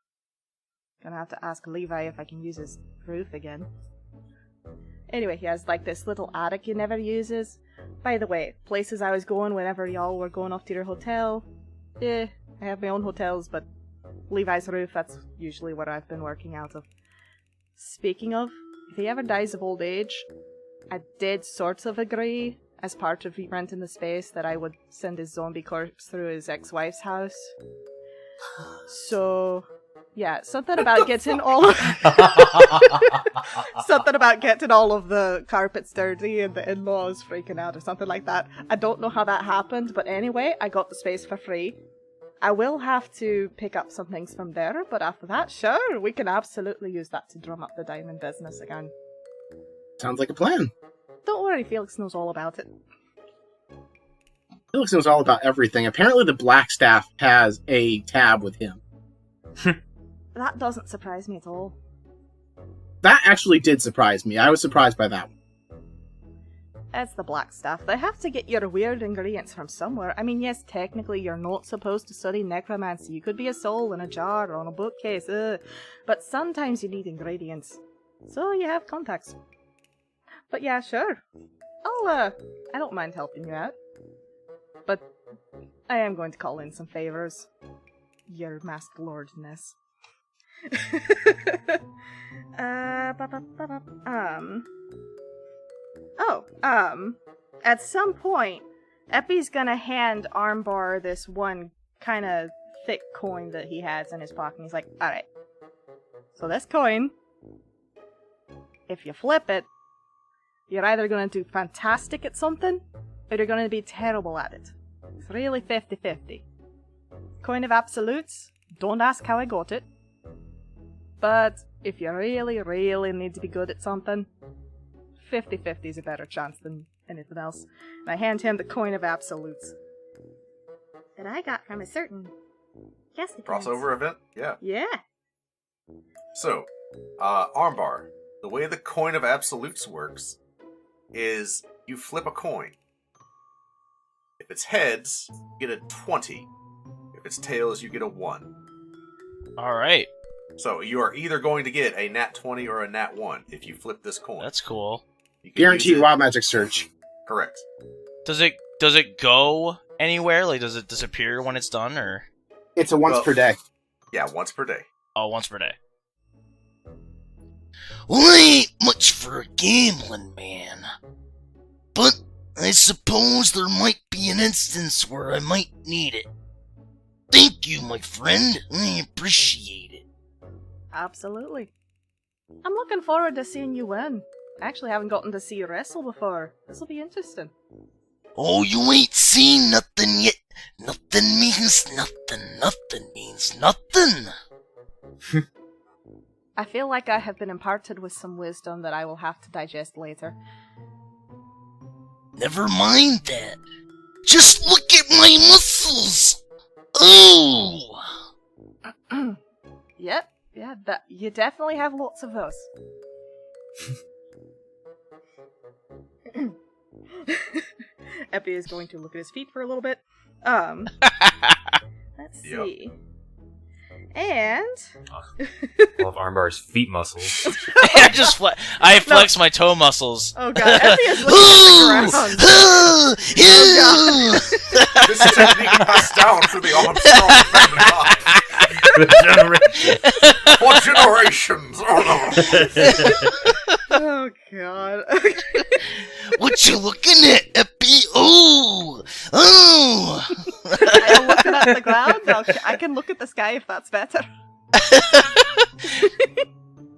Gonna have to ask Levi if I can use his roof again. Anyway, he has like this little attic he never uses. By the way, places I was going whenever y'all were going off to your hotel. I have my own hotels, but Levi's roof, that's usually what I've been working out of. Speaking of, if he ever dies of old age, I did sort of agree, as part of renting the space, that I would send his zombie corpse through his ex-wife's house. So, yeah, something about getting all of something about getting all of the carpets dirty and the in-laws freaking out or something like that. I don't know how that happened, but anyway, I got the space for free. I will have to pick up some things from there, but after that, sure, we can absolutely use that to drum up the diamond business again. Sounds like a plan. Don't worry, Felix knows all about it. Felix knows all about everything. Apparently the Black Staff has a tab with him. That doesn't surprise me at all. That actually did surprise me. I was surprised by that one. It's the Black Staff. They have to get your weird ingredients from somewhere. I mean, yes, technically you're not supposed to study necromancy. You could be a soul in a jar or on a bookcase, but sometimes you need ingredients. So you have contacts. But yeah, sure. I don't mind helping you out. But I am going to call in some favors. Your masked lordness. At some point, Epi's gonna hand Armbar this one kind of thick coin that he has in his pocket. He's like, alright, so this coin, if you flip it, you're either gonna do fantastic at something, or you're gonna be terrible at it. It's really 50-50. Coin of absolutes, don't ask how I got it. But if you really, really need to be good at something, 50-50 is a better chance than anything else. And I hand him the coin of absolutes. That I got from a certain Crossover event? Yeah. Yeah. So, Armbar, the way the coin of absolutes works is you flip a coin. If it's heads, you get a 20. If it's tails, you get a 1. Alright. So you are either going to get a nat 20 or a nat 1 if you flip this coin. That's cool. You can Guaranteed use it- wild magic search. Correct. Does it go anywhere? Like, does it disappear when it's done, or? It's a once per day. Yeah, once per day. Oh, once per day. Well, I ain't much for a gambling man. But I suppose there might be an instance where I might need it. Thank you, my friend. I appreciate it. Absolutely. I'm looking forward to seeing you win. I actually haven't gotten to see you wrestle before. This'll be interesting. Oh, you ain't seen nothing yet. Nothing means nothing. Nothing means nothing. I feel like I have been imparted with some wisdom that I will have to digest later. Never mind that. Just look at my muscles. Oh! Yep, yeah, you definitely have lots of those. Epi is going to look at his feet for a little bit. Let's see. And All of Armbar's feet muscles. I flex my toe muscles. oh god, Epi is looking at the ground. Oh, This technique passed down through the Armstrong family line. For generations. Oh no. Oh god. what you looking at, Epi? Oh! Oh! I am looking at the ground. I can look at the sky if that's better.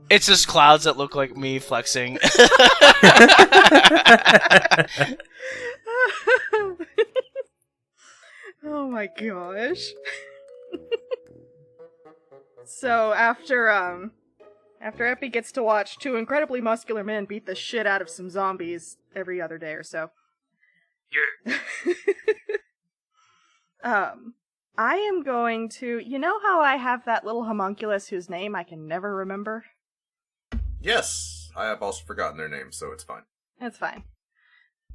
It's just clouds that look like me flexing. Oh my gosh. So after Epi gets to watch two incredibly muscular men beat the shit out of some zombies every other day or so. Yeah. I am going to, you know how I have that little homunculus whose name I can never remember? Yes, I have also forgotten their names, so it's fine. It's fine.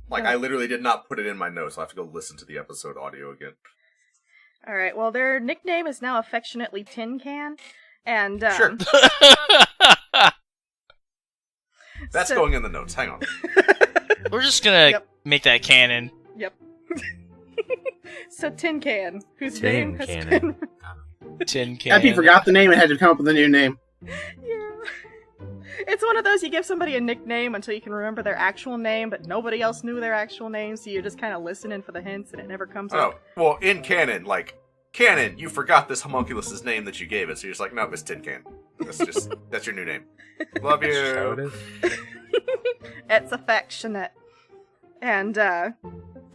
Like, I literally did not put it in my notes, so I have to go listen to the episode audio again. Alright, well, their nickname is now affectionately Tin Can, And Sure. That's going in the notes. Hang on. We're just gonna Yep. make that canon. Yep. So Tin Can, whose Tin name has Cannon. been Tin can. Epi forgot the name and had to come up with a new name. yeah. It's one of those you give somebody a nickname until you can remember their actual name, but nobody else knew their actual name, so you're just kind of listening for the hints and it never comes Oh, up. well, in canon, canon, you forgot this homunculus's name that you gave it, so you're just like, no, it's Tin Can. That's your new name. Love That's how it you. is. It's affectionate. And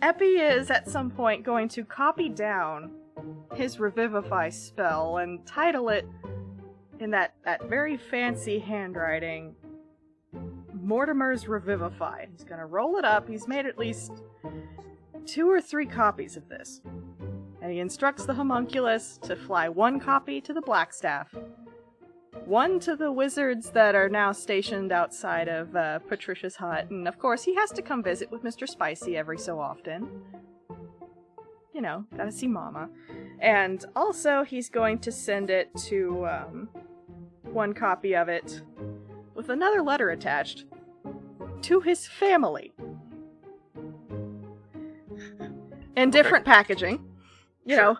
Epi is at some point going to copy down his Revivify spell and title it in that very fancy handwriting, Mortimer's Revivify. He's gonna roll it up. He's made at least 2 or 3 copies of this. And he instructs the homunculus to fly 1 copy to the Blackstaff, 1 to the wizards that are now stationed outside of Patricia's hut, and of course he has to come visit with Mr. Spicy every so often. You know, gotta see Mama. And also he's going to send it to 1 copy of it with another letter attached to his family. In different packaging. You know,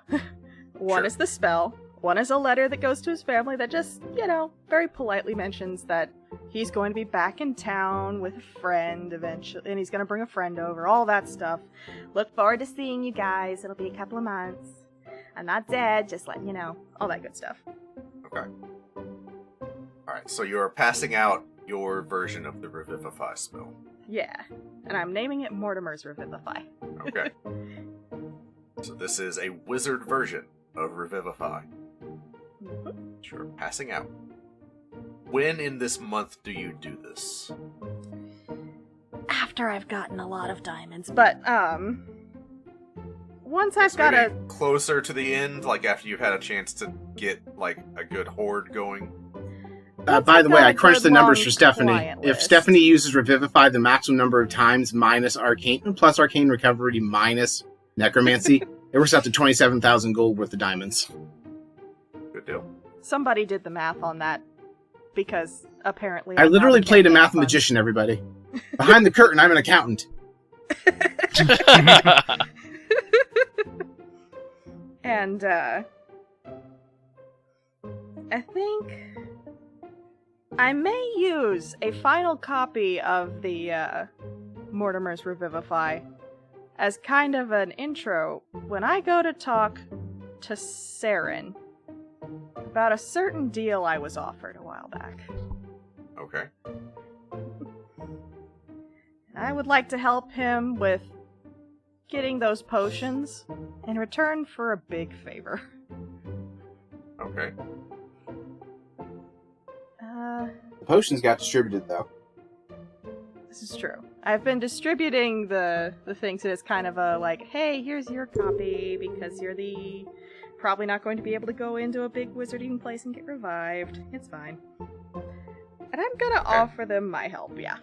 one Sure. is the spell, one is a letter that goes to his family that just, you know, very politely mentions that he's going to be back in town with a friend eventually, and he's going to bring a friend over, all that stuff. Look forward to seeing you guys. It'll be a couple of months. I'm not dead, just letting you know. All that good stuff. Okay. Alright, so you're passing out your version of the Revivify spell. Yeah. And I'm naming it Mortimer's Revivify. Okay. So this is a wizard version of Revivify. Sure, passing out. When in this month do you do this? After I've gotten a lot of diamonds. But, once I've So got maybe a... closer to the end, after you've had a chance to get, a good horde going? By the way, I crunched the numbers for long Stephanie. client If list. Stephanie uses Revivify the maximum number of times minus Arcane, plus Arcane Recovery minus Necromancy, it works out to 27,000 gold worth of diamonds. Good deal. Somebody did the math on that, because apparently... I I'm literally not a played a campaign fund. mathematician, everybody. Behind the curtain, I'm an accountant. And, I think I may use a final copy of the Mortimer's Revivify as kind of an intro when I go to talk to Saren about a certain deal I was offered a while back. Okay. I would like to help him with getting those potions in return for a big favor. Okay. The potions got distributed, though. This is true. I've been distributing the things that it's kind of a hey, here's your copy because you're probably not going to be able to go into a big wizarding place and get revived. It's fine. And I'm gonna offer them my help, yeah.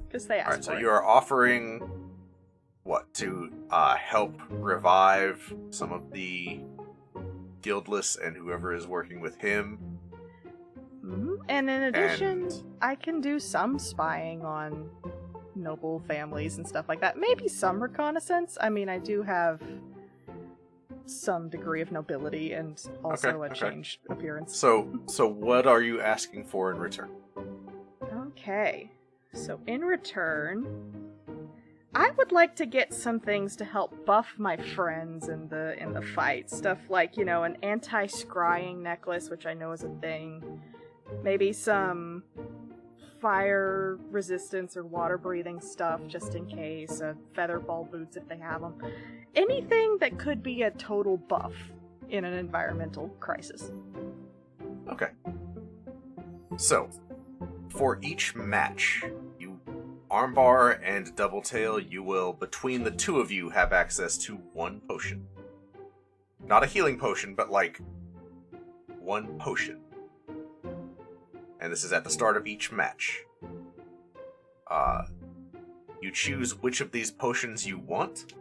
Because they asked Alright, so for it. you are offering to help revive some of the guildless and whoever is working with him. Mhm. And in addition, And- I can do some spying on noble families and stuff like that. Maybe some reconnaissance. I mean, I do have some degree of nobility and also Okay, a changed appearance. So what are you asking for in return? Okay. So in return, I would like to get some things to help buff my friends in the fight. Stuff like, an anti-scrying necklace, which I know is a thing. Maybe some fire resistance or water breathing stuff just in case. Feather ball boots if they have them. Anything that could be a total buff in an environmental crisis. Okay. So, for each match, you armbar and double tail, you will, between the two of you, have access to 1 potion. Not a healing potion, but 1 potion. And this is at the start of each match. You choose which of these potions you want.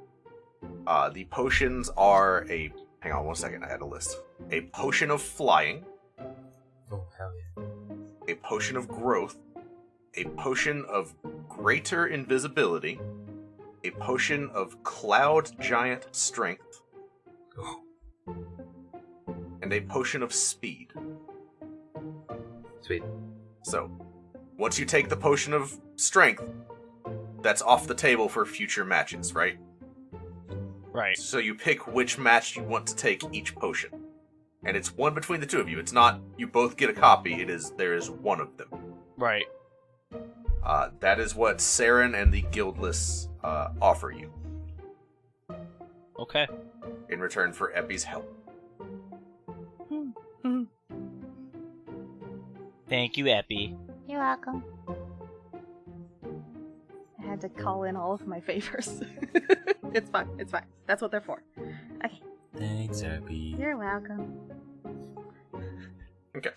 The potions are hang on 1 second, I had a list. A potion of flying, hell yeah. a potion of growth, a potion of greater invisibility, a potion of cloud giant strength, and a potion of speed. Sweet. So, once you take the potion of strength, that's off the table for future matches, right? Right. So you pick which match you want to take each potion. And it's one between the two of you. It's not you both get a copy, there is one of them. Right. That is what Saren and the Guildless offer you Okay. in return for Epi's help. Thank you, Epi. You're welcome. I had to call in all of my favors. It's fine. It's fine. That's what they're for. Okay. Thanks, Abby. You're welcome. Okay.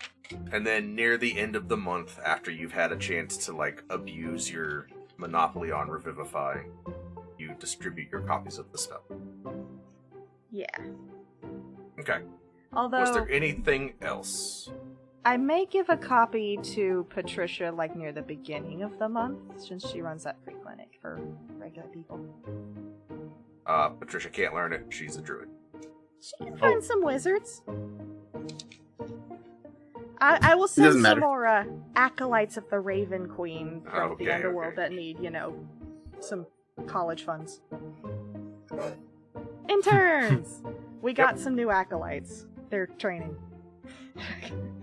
And then near the end of the month, after you've had a chance to, abuse your monopoly on Revivify, you distribute your copies of the spell. Yeah. Okay. Although Was there anything else? I may give a copy to Patricia near the beginning of the month, since she runs that free clinic for regular people. Patricia can't learn it. She's a druid. She can find some wizards. I will send some more acolytes of the Raven Queen from the underworld that need, some college funds. Interns! We got some new acolytes. They're training.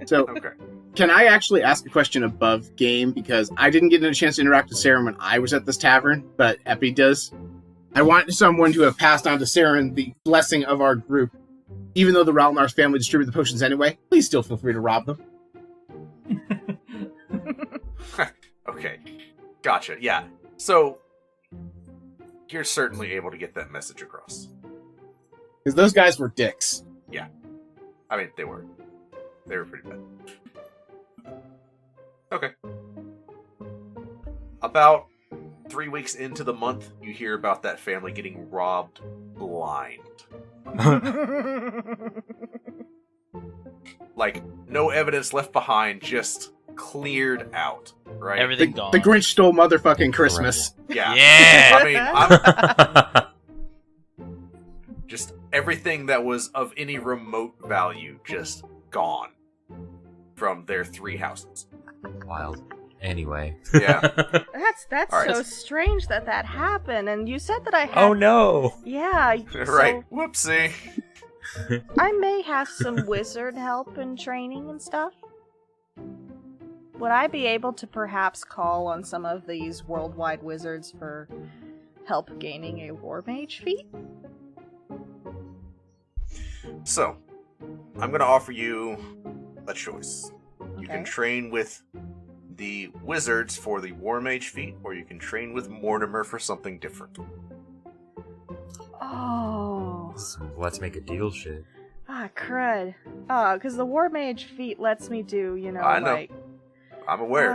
So, Okay. can I actually ask a question above game? Because I didn't get a chance to interact with Saren when I was at this tavern, but Epi does. I want someone to have passed on to Saren the blessing of our group. Even though the Ralnar's family distribute the potions anyway, please still feel free to rob them. Okay. Gotcha. Yeah. So, you're certainly able to get that message across. Because those guys were dicks. Yeah. I mean, they were. They were pretty bad. Okay. About 3 weeks into the month, you hear about that family getting robbed blind. No evidence left behind, just cleared out, right? Everything gone. The Grinch stole motherfucking Christmas. Yeah. Yeah. I mean, just everything that was of any remote value just gone from their 3 houses. Wild. Anyway. Yeah. That's All right. so strange that happened. And you said that I had... Oh no! Yeah. Right. So Whoopsie. I may have some wizard help and training and stuff. Would I be able to perhaps call on some of these worldwide wizards for help gaining a war mage feat? So, I'm going to offer you a choice. You can Okay. train with the wizards for the war mage feat, or you can train with Mortimer for something different. Oh. Let's make a deal shit. Ah, crud. Oh, because the war mage feat lets me do, I know. I'm aware.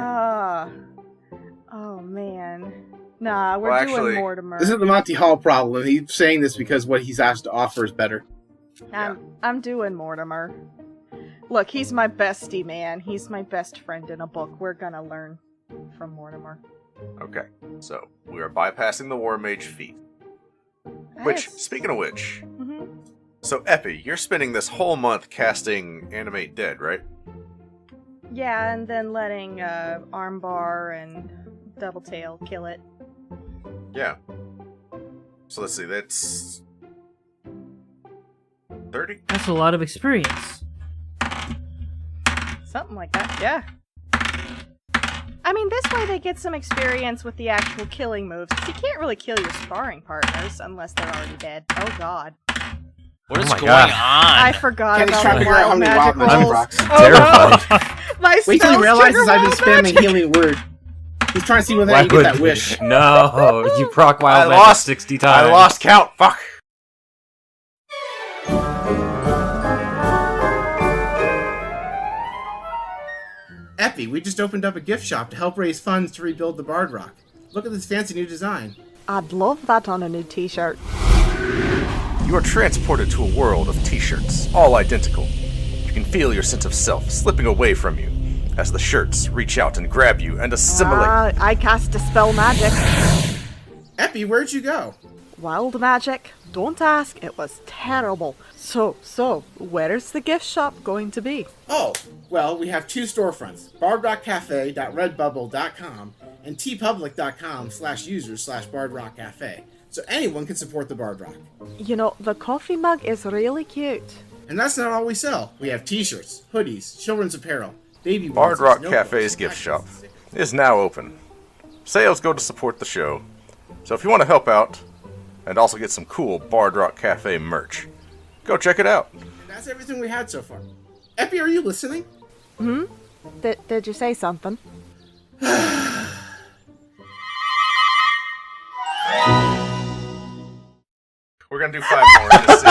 Oh, man. Nah, we're Well, doing actually, Mortimer. This is the Monty Hall problem. He's saying this because what he's asked to offer is better. I'm doing Mortimer. Look, he's my bestie, man. He's my best friend in a book. We're gonna learn from Mortimer. Okay, so we are bypassing the war mage feat. Which, speaking of which, so Epi, you're spending this whole month casting Animate Dead, right? Yeah, and then letting Armbar and Double Tail kill it. Yeah. So let's see, that's 30? That's a lot of experience. Something like that, yeah. I mean, this way they get some experience with the actual killing moves. 'Cause you can't really kill your sparring partners unless they're already dead. Oh god. What is my going God. on? I forgot Kenny's about trying to the figure out how wild many wild magic magic rolls. rocks. Terrified. Oh, my Wait till he spells realizes trigger I've been wild spamming magic. healing word. He's trying to see whether Why you get that would- wish. No, you proc wild I magic lost 60 times. I lost count, fuck! Epi, we just opened up a gift shop to help raise funds to rebuild the Bard Rock. Look at this fancy new design. I'd love that on a new t-shirt. You are transported to a world of t-shirts, all identical. You can feel your sense of self slipping away from you as the shirts reach out and grab you and assimilate. I cast Dispel Magic. Epi, where'd you go? Wild magic. Don't ask. It was terrible. So, where's the gift shop going to be? Oh, well, we have two storefronts, bardrockcafe.redbubble.com and tpublic.com/users/bardrockcafe. So anyone can support the Bard Rock. You know, the coffee mug is really cute. And that's not all we sell. We have t-shirts, hoodies, children's apparel, baby Bard onesies, Rock notebooks, Cafe's gift shop stickers. is now open. Sales go to support the show. So if you want to help out and also get some cool Bard Rock Cafe merch, go check it out. And that's everything we had so far. Epi, are you listening? Did you say something? We're gonna do 5 more in this scene.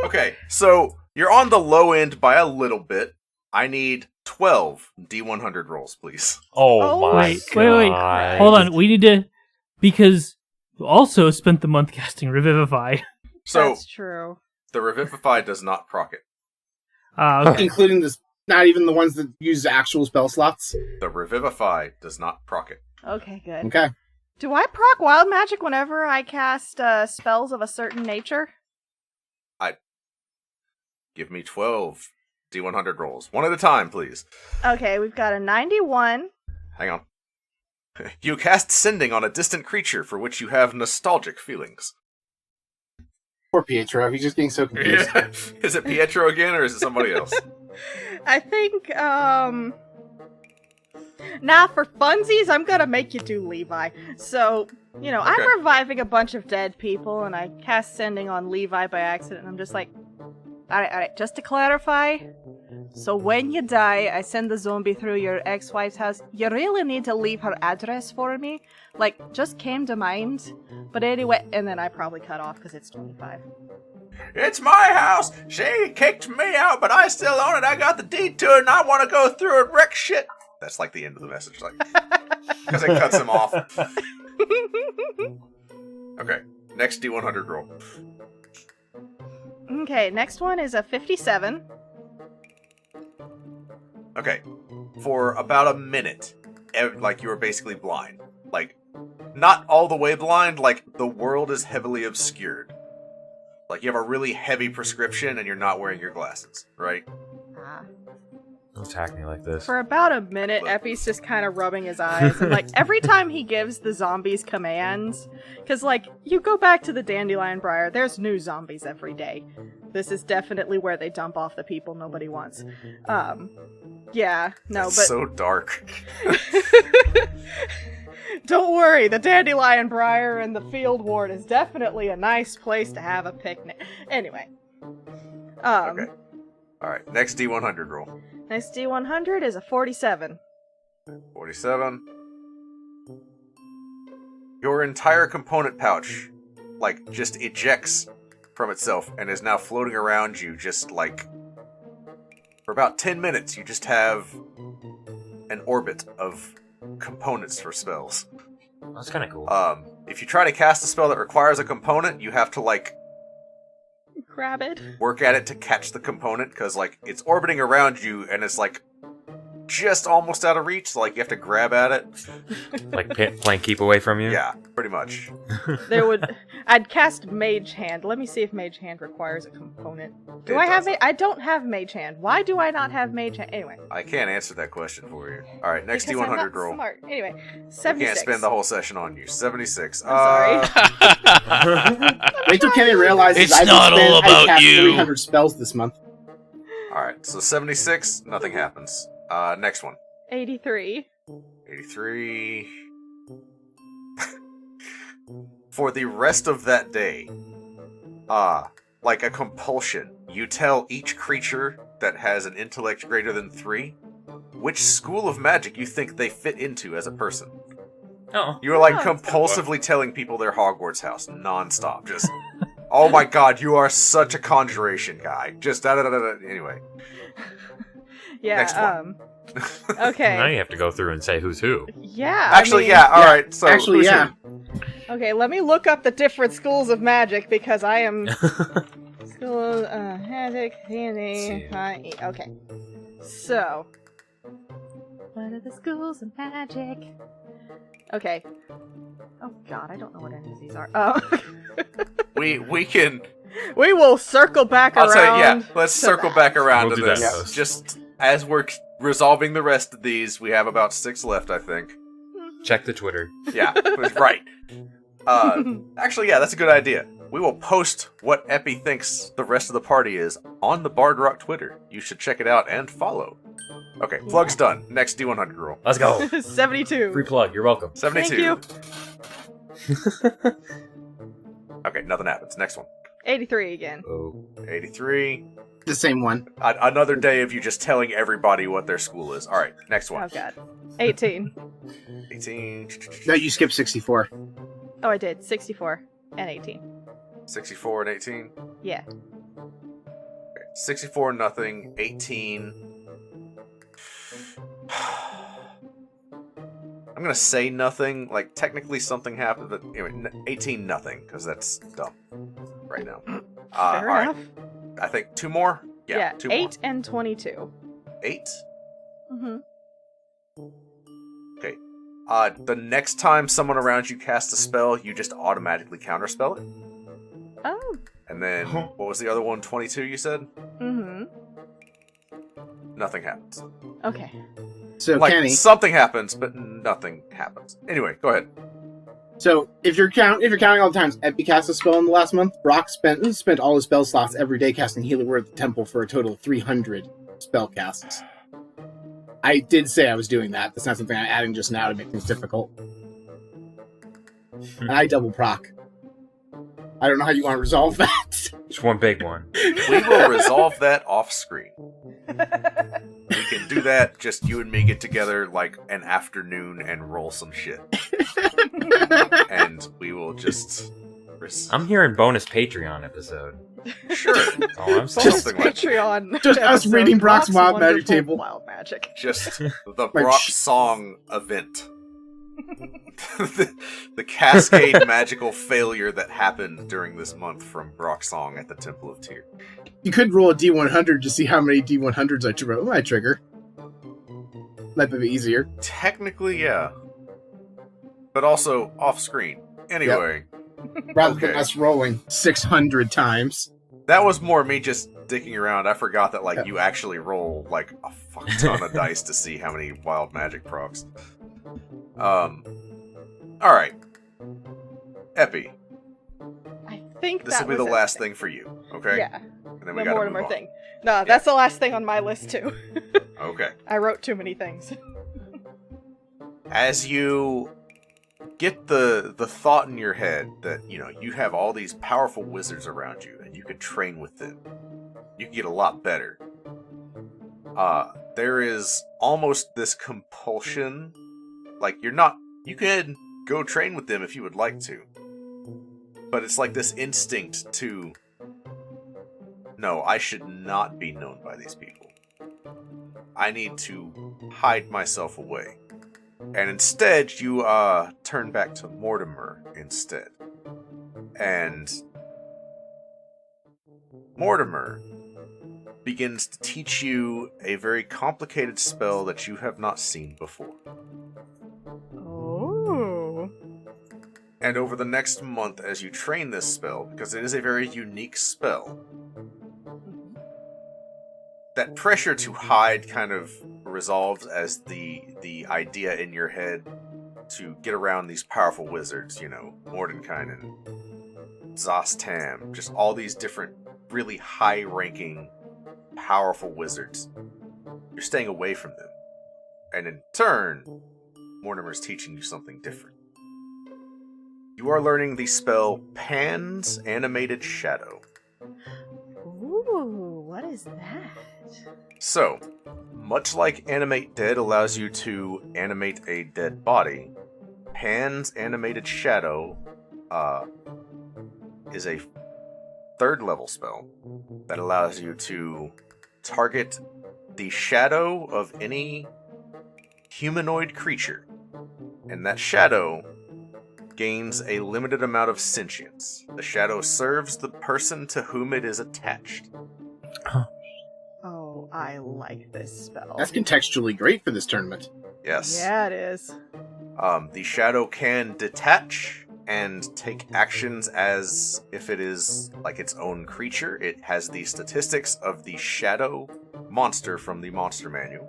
Okay, so you're on the low end by a little bit. I need 12 D100 rolls, please. Oh, my Wait. god. Hold on. We need to, because we also spent the month casting Revivify. So That's true. the Revivify does not proc it. Okay. Including this, not even the ones that use actual spell slots. The Revivify does not proc it. Okay, good. Okay. Do I proc wild magic whenever I cast spells of a certain nature? Give me 12 D100 rolls. One at a time, please. Okay, we've got a 91. Hang on. You cast Sending on a distant creature for which you have nostalgic feelings. Poor Pietro, he's just getting so confused. Is it Pietro again, or is it somebody else? I think, Nah, for funsies, I'm gonna make you do Levi. So, you know, Okay. I'm reviving a bunch of dead people, and I cast Sending on Levi by accident, and I'm just like, alright, just to clarify, so when you die, I send the zombie through your ex-wife's house. You really need to leave her address for me. Like, just came to mind. But anyway, and then I probably cut off because it's 25. It's my house! She kicked me out, but I still own it. I got the deed to it, and I want to go through and wreck shit. That's like the end of the message, like, because it cuts him off. Okay, next D100 roll. Okay, next one is a 57. Okay, for about a minute, like, you were basically blind. Like, not all the way blind, like, the world is heavily obscured. Like, you have a really heavy prescription and you're not wearing your glasses, right? Ah. Don't attack me like this. For about a minute, Epi's just kind of rubbing his eyes, and like every time he gives the zombies commands, because like you go back to the Dandelion Briar, there's new zombies every day. This is definitely where they dump off the people nobody wants. Yeah, no, It's but so dark. don't worry, the Dandelion Briar and the Field Ward is definitely a nice place to have a picnic. Anyway, Okay. Alright, next D100 roll. Next D100 is a 47. 47. Your entire component pouch, like, just ejects from itself and is now floating around you, just like, for about 10 minutes, you just have an orbit of components for spells. That's kind of cool. If you try to cast a spell that requires a component, you have to, like, Grab it. work at it to catch the component, because, like, it's orbiting around you, and it's, like, just almost out of reach, so, like, you have to grab at it. Like playing keep away from you? Yeah, pretty much. I'd cast Mage Hand. Let me see if Mage Hand requires a component. Do It I have doesn't. I don't have Mage Hand. Why do I not have Mage Hand? Anyway. I can't answer that question for you. Alright, next Because I'm D100 not roll. smart. Anyway, I 76. can't spend the whole session on you. 76. I'm sorry. Wait till Kenny realizes It's I've not spent, all I about cast you. 300 spells this month. Alright, so 76, nothing happens. Next one. 83. 83. For the rest of that day, like a compulsion, you tell each creature that has an intellect greater than 3 which school of magic you think they fit into as a person. Oh. You are like Oh. compulsively telling people their Hogwarts house non-stop. Just, oh my god, you are such a conjuration guy. Just da-da-da-da-da. Anyway. Yeah, Next one. Okay. Now you have to go through and say who's who. Yeah. Actually, I mean, yeah, alright. So, Actually, who's yeah. who? Okay, let me look up the different schools of magic because I am school magic, D&D. Okay, so what are the schools of magic? Okay. Oh God, I don't know what any of these are. Oh, We can. we will circle back I'll around. tell you, yeah. Let's to circle that. back around We'll to do that this. post. Just as we're resolving the rest of these, we have about 6 left, I think. Check the Twitter. Yeah, right. Actually, yeah, that's a good idea. We will post what Epi thinks the rest of the party is on the Bard Rock Twitter. You should check it out and follow. Okay, plug's done. Next D100 roll. Let's go. 72. Free plug. You're welcome. 72. Thank you. Okay, nothing happens. Next one. 83 again. Oh. 83. The same one. Another day of you just telling everybody what their school is. Alright, next Oh one. God. 18. 18. No, you skipped 64. Oh, I did. 64 and 18. 64 and 18. Yeah. Okay, 64 nothing. 18. I'm gonna say nothing. Like, technically something happened, but anyway, 18 nothing, because that's dumb right now. Fair Alright. enough. I think 2 more? Yeah, 2 8 and 22. more. 8? Mm-hmm. Okay. The next time someone around you casts a spell, you just automatically counterspell it. Oh. And then, what was the other one? 22, you said? Mm-hmm. Nothing happens. Okay. So, Like, Kenny, something happens, but nothing happens. Anyway, go ahead. so if you're counting all the times Epi cast a spell in the last month, Brock spent all his spell slots every day casting Healing Word at the temple for a total of 300 spell casts. I did say I was doing that. That's not something I'm adding just now to make things difficult. And I double proc. I don't know how you want to resolve that. Just one big one. We will resolve that off screen. We can do that, just you and me get together like an afternoon and roll some shit. And we will just... I'm hearing bonus Patreon episode. Sure. That's all I'm Bonus saying. Something like Patreon. Just us episode, reading Brock's Wild Magic Wonderful Table. Wild Magic. just the Like, Brock song event. the cascade magical failure that happened during this month from Brock Song at the Temple of Tyr. You could roll a D100 to see how many D100s I trigger. Might be easier. Technically, yeah. But also off screen. Anyway, Rather Okay. than us rolling 600 times. that was more me just dicking around. I forgot that you actually roll like a fuck ton of dice to see how many wild magic procs. Alright. Epi, I think this that will be the was last it. thing for you, okay? Yeah. And then The we gotta Mortimer move on. thing. No, that's the last thing on my list too. Okay. I wrote too many things. As you get the thought in your head that, you have all these powerful wizards around you and you could train with them. You can get a lot better. There is almost this compulsion. Like, you can go train with them if you would like to. But it's like this instinct to, no, I should not be known by these people. I need to hide myself away. And instead, you turn back to Mortimer instead. And Mortimer begins to teach you a very complicated spell that you have not seen before. Oh. And over the next month, as you train this spell, because it is a very unique spell, that pressure to hide kind of resolves as the idea in your head to get around these powerful wizards, Mordenkainen, Zostam, just all these different really high-ranking, powerful wizards. You're staying away from them. And in turn, Mortimer's teaching you something different. You are learning the spell Pan's Animated Shadow. Ooh, what is that? So, much like Animate Dead allows you to animate a dead body, Pan's Animated Shadow is a 3rd level spell that allows you to target the shadow of any humanoid creature. And that shadow gains a limited amount of sentience. The shadow serves the person to whom it is attached. Oh, I like this spell. That's contextually great for this tournament. Yes. Yeah, it is. The shadow can detach and take actions as if it is like its own creature. It has the statistics of the shadow monster from the monster manual.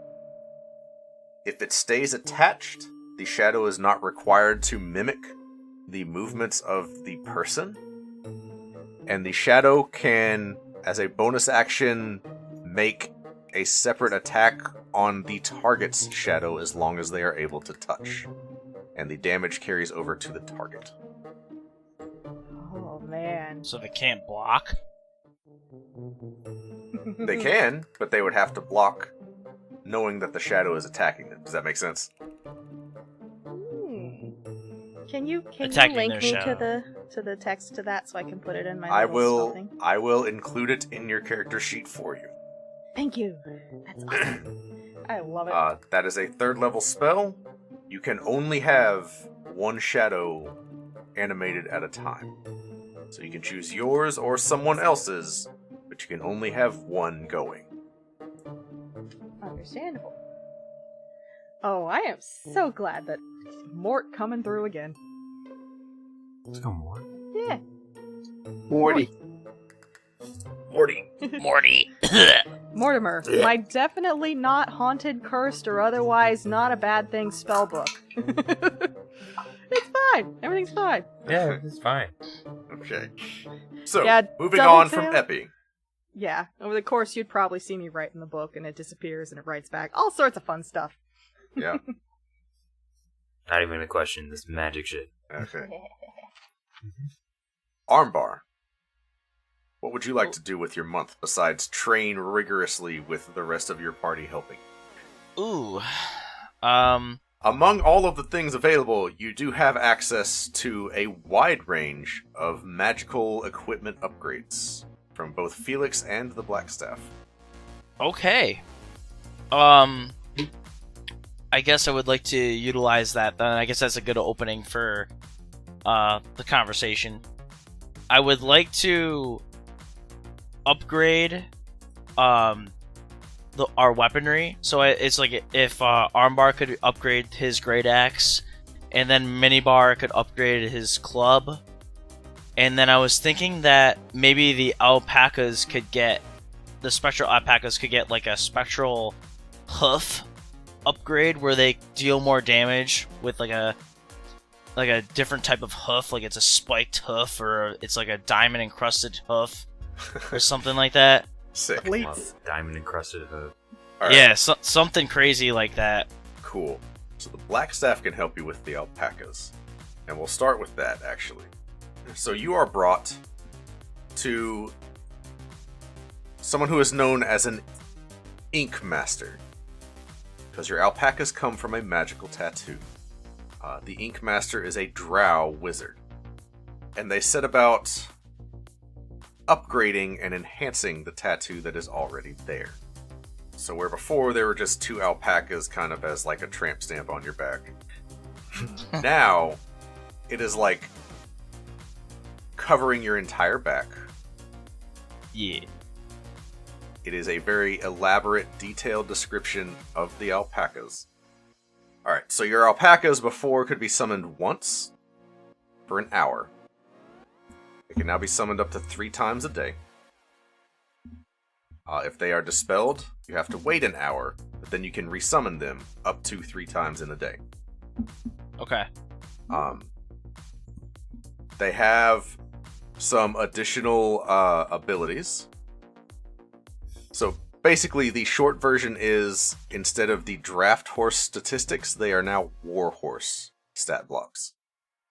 If it stays attached, the shadow is not required to mimic the movements of the person. And the shadow can, as a bonus action, make a separate attack on the target's shadow as long as they are able to touch. And the damage carries over to the target. Oh, man. So they can't block? They can, but they would have to block knowing that the shadow is attacking them. Does that make sense? Can you Attacking link their me shadow. to the text to that so I can put it in my I little spell thing? will include it in your character sheet for you. Thank you. That's awesome. I love it. That is a 3rd level spell. You can only have one shadow animated at a time. So you can choose yours or someone else's, but you can only have one going. Understandable. Oh, I am so glad that Mort coming through again. Let's go more. Yeah. Morty. Morty. Mortimer, my definitely not haunted, cursed, or otherwise not a bad thing spellbook. It's fine. Everything's fine. Yeah, it's fine. Okay. So, Yeah, moving double on from tail. Epi. Yeah, over the course you'd probably see me write in the book and it disappears and it writes back. All sorts of fun stuff. Yeah. Not even a question. This magic shit. Okay. Armbar. What would you like to do with your month besides train rigorously with the rest of your party helping? Ooh. Among all of the things available, you do have access to a wide range of magical equipment upgrades from both Felix and the Blackstaff. Okay. I guess I would like to utilize that then. I guess that's a good opening for the conversation. I would like to upgrade our weaponry. So it's like if Armbar could upgrade his great axe, and then Minibar could upgrade his club. And then I was thinking that maybe the spectral alpacas could get like a spectral hoof upgrade where they deal more damage with like a different type of hoof, like it's a spiked hoof or it's like a diamond encrusted hoof or something like that. Sick. Plates. Diamond encrusted hoof. All right. Yeah, something crazy like that. Cool. So the Blackstaff can help you with the alpacas. And we'll start with that, actually. So you are brought to someone who is known as an Ink Master. Because your alpacas come from a magical tattoo. The Ink Master is a drow wizard. And they set about upgrading and enhancing the tattoo that is already there. So where before there were just 2 alpacas kind of as like a tramp stamp on your back. Now, it is like covering your entire back. Yeah. It is a very elaborate, detailed description of the alpacas. Alright, so your alpacas before could be summoned once for an hour. They can now be summoned up to 3 times a day. If they are dispelled, you have to wait an hour, but then you can resummon them up to 3 times in a day. Okay. They have some additional abilities. So basically, the short version is instead of the draft horse statistics, they are now war horse stat blocks.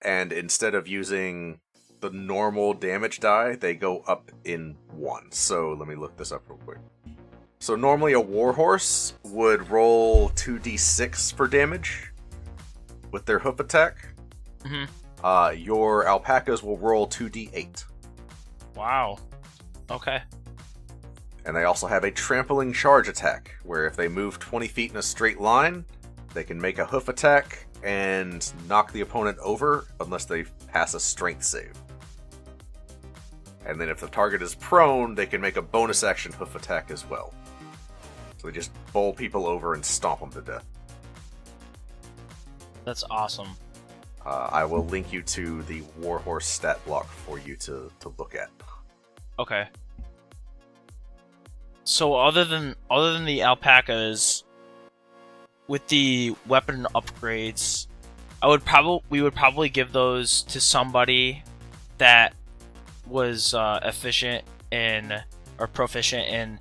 And instead of using the normal damage die, they go up in 1. So let me look this up real quick. So normally a war horse would roll 2d6 for damage with their hoof attack. Mm-hmm. Your alpacas will roll 2d8. Wow. Okay. And they also have a trampling charge attack, where if they move 20 feet in a straight line, they can make a hoof attack and knock the opponent over unless they pass a strength save. And then if the target is prone, they can make a bonus action hoof attack as well. So they just bowl people over and stomp them to death. That's awesome. I will link you to the Warhorse stat block for you to look at. Okay. So other than the alpacas, with the weapon upgrades, we would probably give those to somebody that was efficient in or proficient in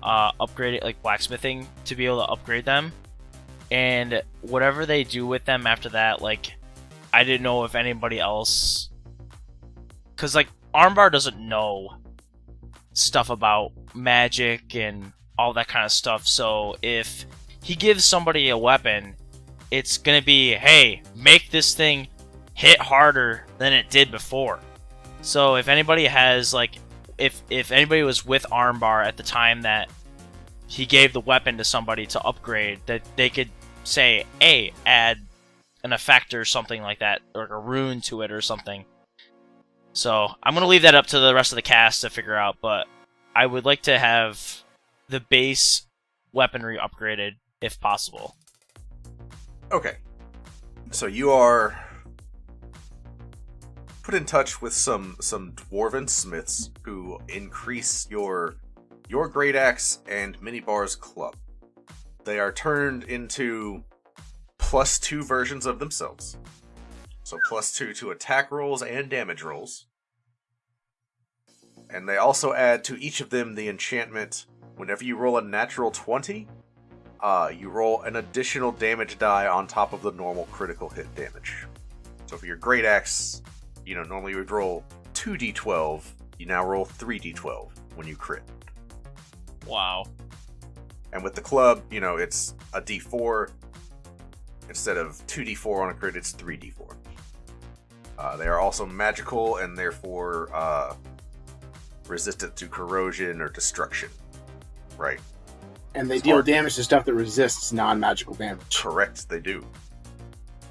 upgrading, like blacksmithing, to be able to upgrade them. And whatever they do with them after that, like, I didn't know if anybody else, because like Armbar doesn't know stuff about magic and all that kind of stuff. So if he gives somebody a weapon, it's gonna be, hey, make this thing hit harder than it did before. So if anybody has, like, if anybody was with Armbar at the time that he gave the weapon to somebody to upgrade, that they could say, hey, add an effect or something like that, or a rune to it or something. So I'm gonna leave that up to the rest of the cast to figure out, but I would like to have the base weaponry upgraded if possible. Okay. So you are put in touch with some dwarven smiths who increase your great axe and minibar's club. They are turned into +2 versions of themselves. So +2 to attack rolls and damage rolls. And they also add to each of them the enchantment, whenever you roll a natural 20, you roll an additional damage die on top of the normal critical hit damage. So for your great axe, normally you would roll 2d12, you now roll 3d12 when you crit. Wow. And with the club, it's a d4. Instead of 2d4 on a crit, it's 3d4. They are also magical and therefore resistant to corrosion or destruction. Right. And they deal damage to stuff that resists non-magical damage. Correct, they do.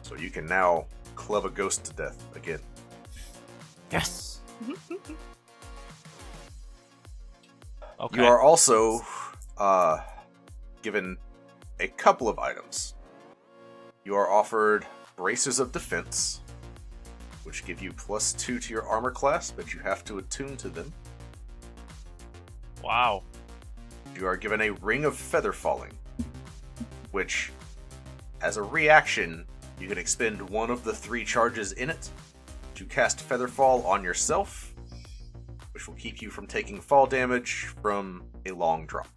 So you can now club a ghost to death again. Yes. Okay. You are also given a couple of items. You are offered Bracers of Defense, which give you +2 to your armor class, but you have to attune to them. Wow. You are given a Ring of Feather Falling, which, as a reaction, you can expend one of the 3 charges in it to cast Featherfall on yourself, which will keep you from taking fall damage from a long drop.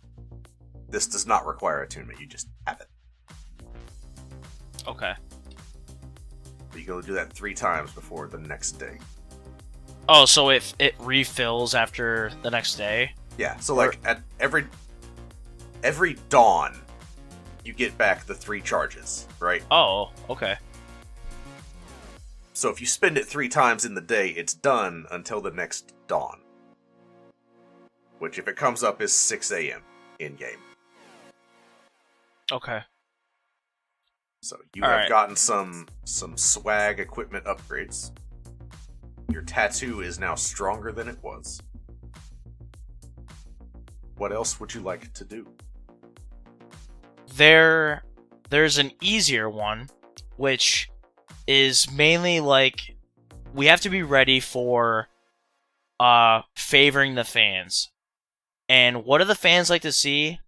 This does not require attunement, you just have it. Okay. But you go do that 3 times before the next day. Oh, so it refills after the next day? Yeah, so like at every dawn, you get back the 3 charges, right? Oh, okay. So if you spend it 3 times in the day, it's done until the next dawn. Which, if it comes up, is 6 a.m. in-game. Okay. So you All have right. gotten some swag equipment upgrades. Your tattoo is now stronger than it was. What else would you like to do? There's an easier one, which is mainly like we have to be ready for favoring the fans. And what do the fans like to see?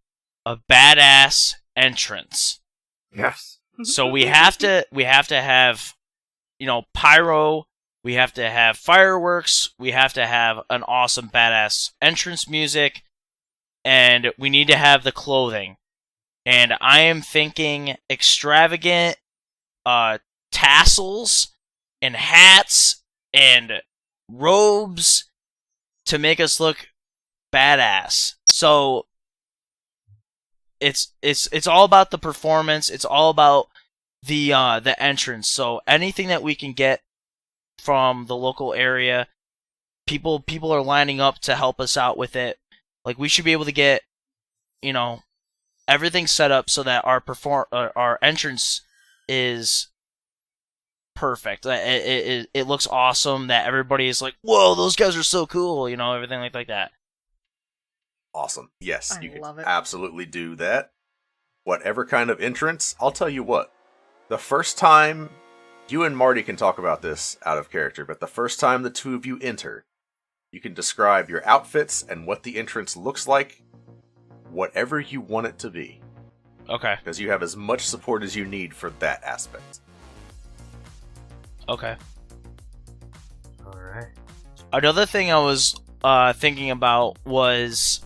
A badass entrance. Yes. So we have to have, pyro, we have to have fireworks, we have to have an awesome badass entrance music, and we need to have the clothing. And I am thinking extravagant tassels and hats and robes to make us look badass. So it's all about the performance. It's all about the entrance. So anything that we can get from the local area, people are lining up to help us out with it. Like, we should be able to get, everything set up so that our entrance is perfect. It looks awesome. That everybody's like, "Whoa, those guys are so cool!" You know, everything like that. Awesome. Yes, I you can love it. absolutely do that. Whatever kind of entrance, I'll tell you what. The first time, you and Marty can talk about this out of character, but the first time the two of you enter, you can describe your outfits and what the entrance looks like, whatever you want it to be. Okay. Because you have as much support as you need for that aspect. Okay. All right. Another thing I was thinking about was,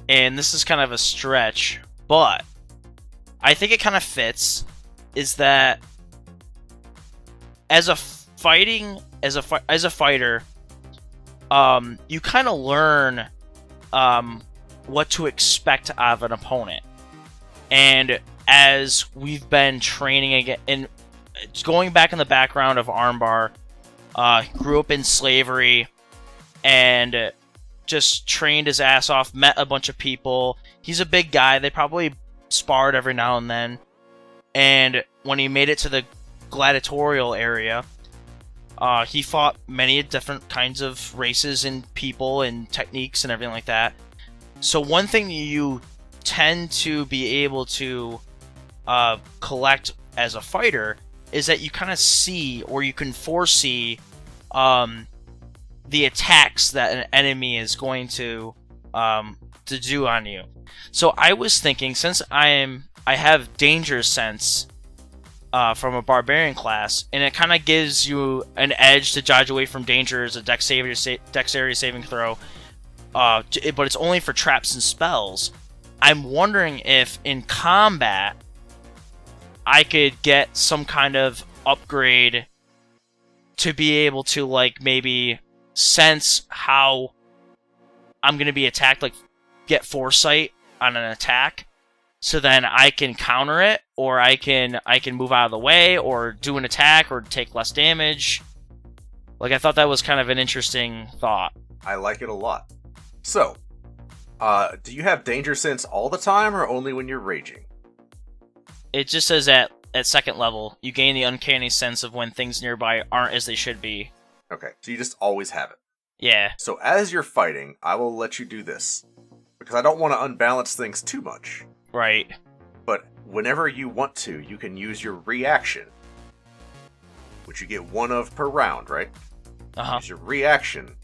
and this is kind of a stretch, but I think it kind of fits, is that as a fighter, you kind of learn what to expect of an opponent. And as we've been training again, and going back in the background of Armbar, grew up in slavery, and just trained his ass off, met a bunch of people. He's a big guy. They probably sparred every now and then. And when he made it to the gladiatorial area, he fought many different kinds of races and people and techniques and everything like that. So one thing you tend to be able to collect as a fighter is that you kind of see, or you can foresee, the attacks that an enemy is going to do on you. So I was thinking, since I have danger sense from a barbarian class, and it kind of gives you an edge to dodge away from danger as a dexterity saving throw, but it's only for traps and spells. I'm wondering if in combat I could get some kind of upgrade to be able to, like, maybe sense how I'm going to be attacked, like get foresight on an attack, so then I can counter it, or I can move out of the way, or do an attack, or take less damage. Like, I thought that was kind of an interesting thought. I like it a lot. So, do you have danger sense all the time, or only when you're raging? It just says at second level, you gain the uncanny sense of when things nearby aren't as they should be. Okay, so you just always have it. Yeah. So as you're fighting, I will let you do this, because I don't want to unbalance things too much. Right. But whenever you want to, you can use your reaction, which you get one of per round, right? Uh-huh. Use your reaction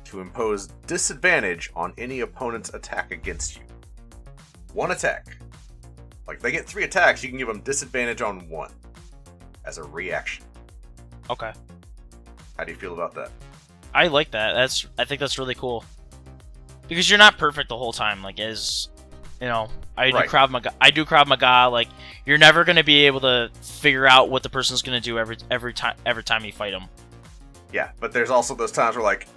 to impose disadvantage on any opponent's attack against you. One attack. Like, if they get 3 attacks, you can give them disadvantage on 1 as a reaction. Okay. How do you feel about that? I like that. I think that's really cool. Because you're not perfect the whole time. Like, as you know, I do Krav Maga. Like, you're never gonna be able to figure out what the person's gonna do every time you fight them. Yeah, but there's also those times where, like,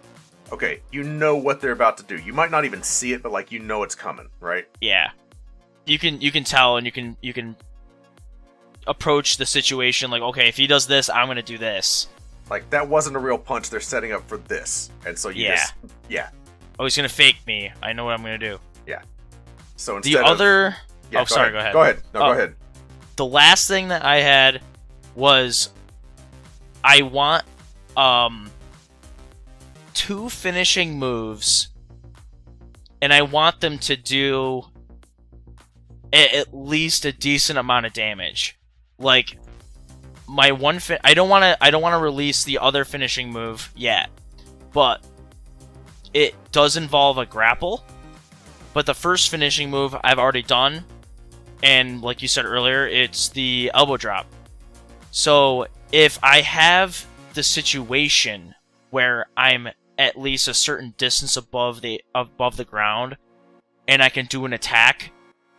okay, you know what they're about to do. You might not even see it, but, like, you know it's coming, right? Yeah. You can tell, and you can approach the situation like, okay, if he does this, I'm gonna do this. Like, that wasn't a real punch. They're setting up for this, and so you just Oh, he's gonna fake me. I know what I'm gonna do. Yeah. So The other. Yeah, go ahead. Go ahead. No, go ahead. The last thing that I had was, I want 2 finishing moves, and I want them to do at least a decent amount of damage. Like, my one I don't want to release the other finishing move yet, but it does involve a grapple. But the first finishing move I've already done, and like you said earlier, it's the elbow drop. So if I have the situation where I'm at least a certain distance above the ground, and I can do an attack,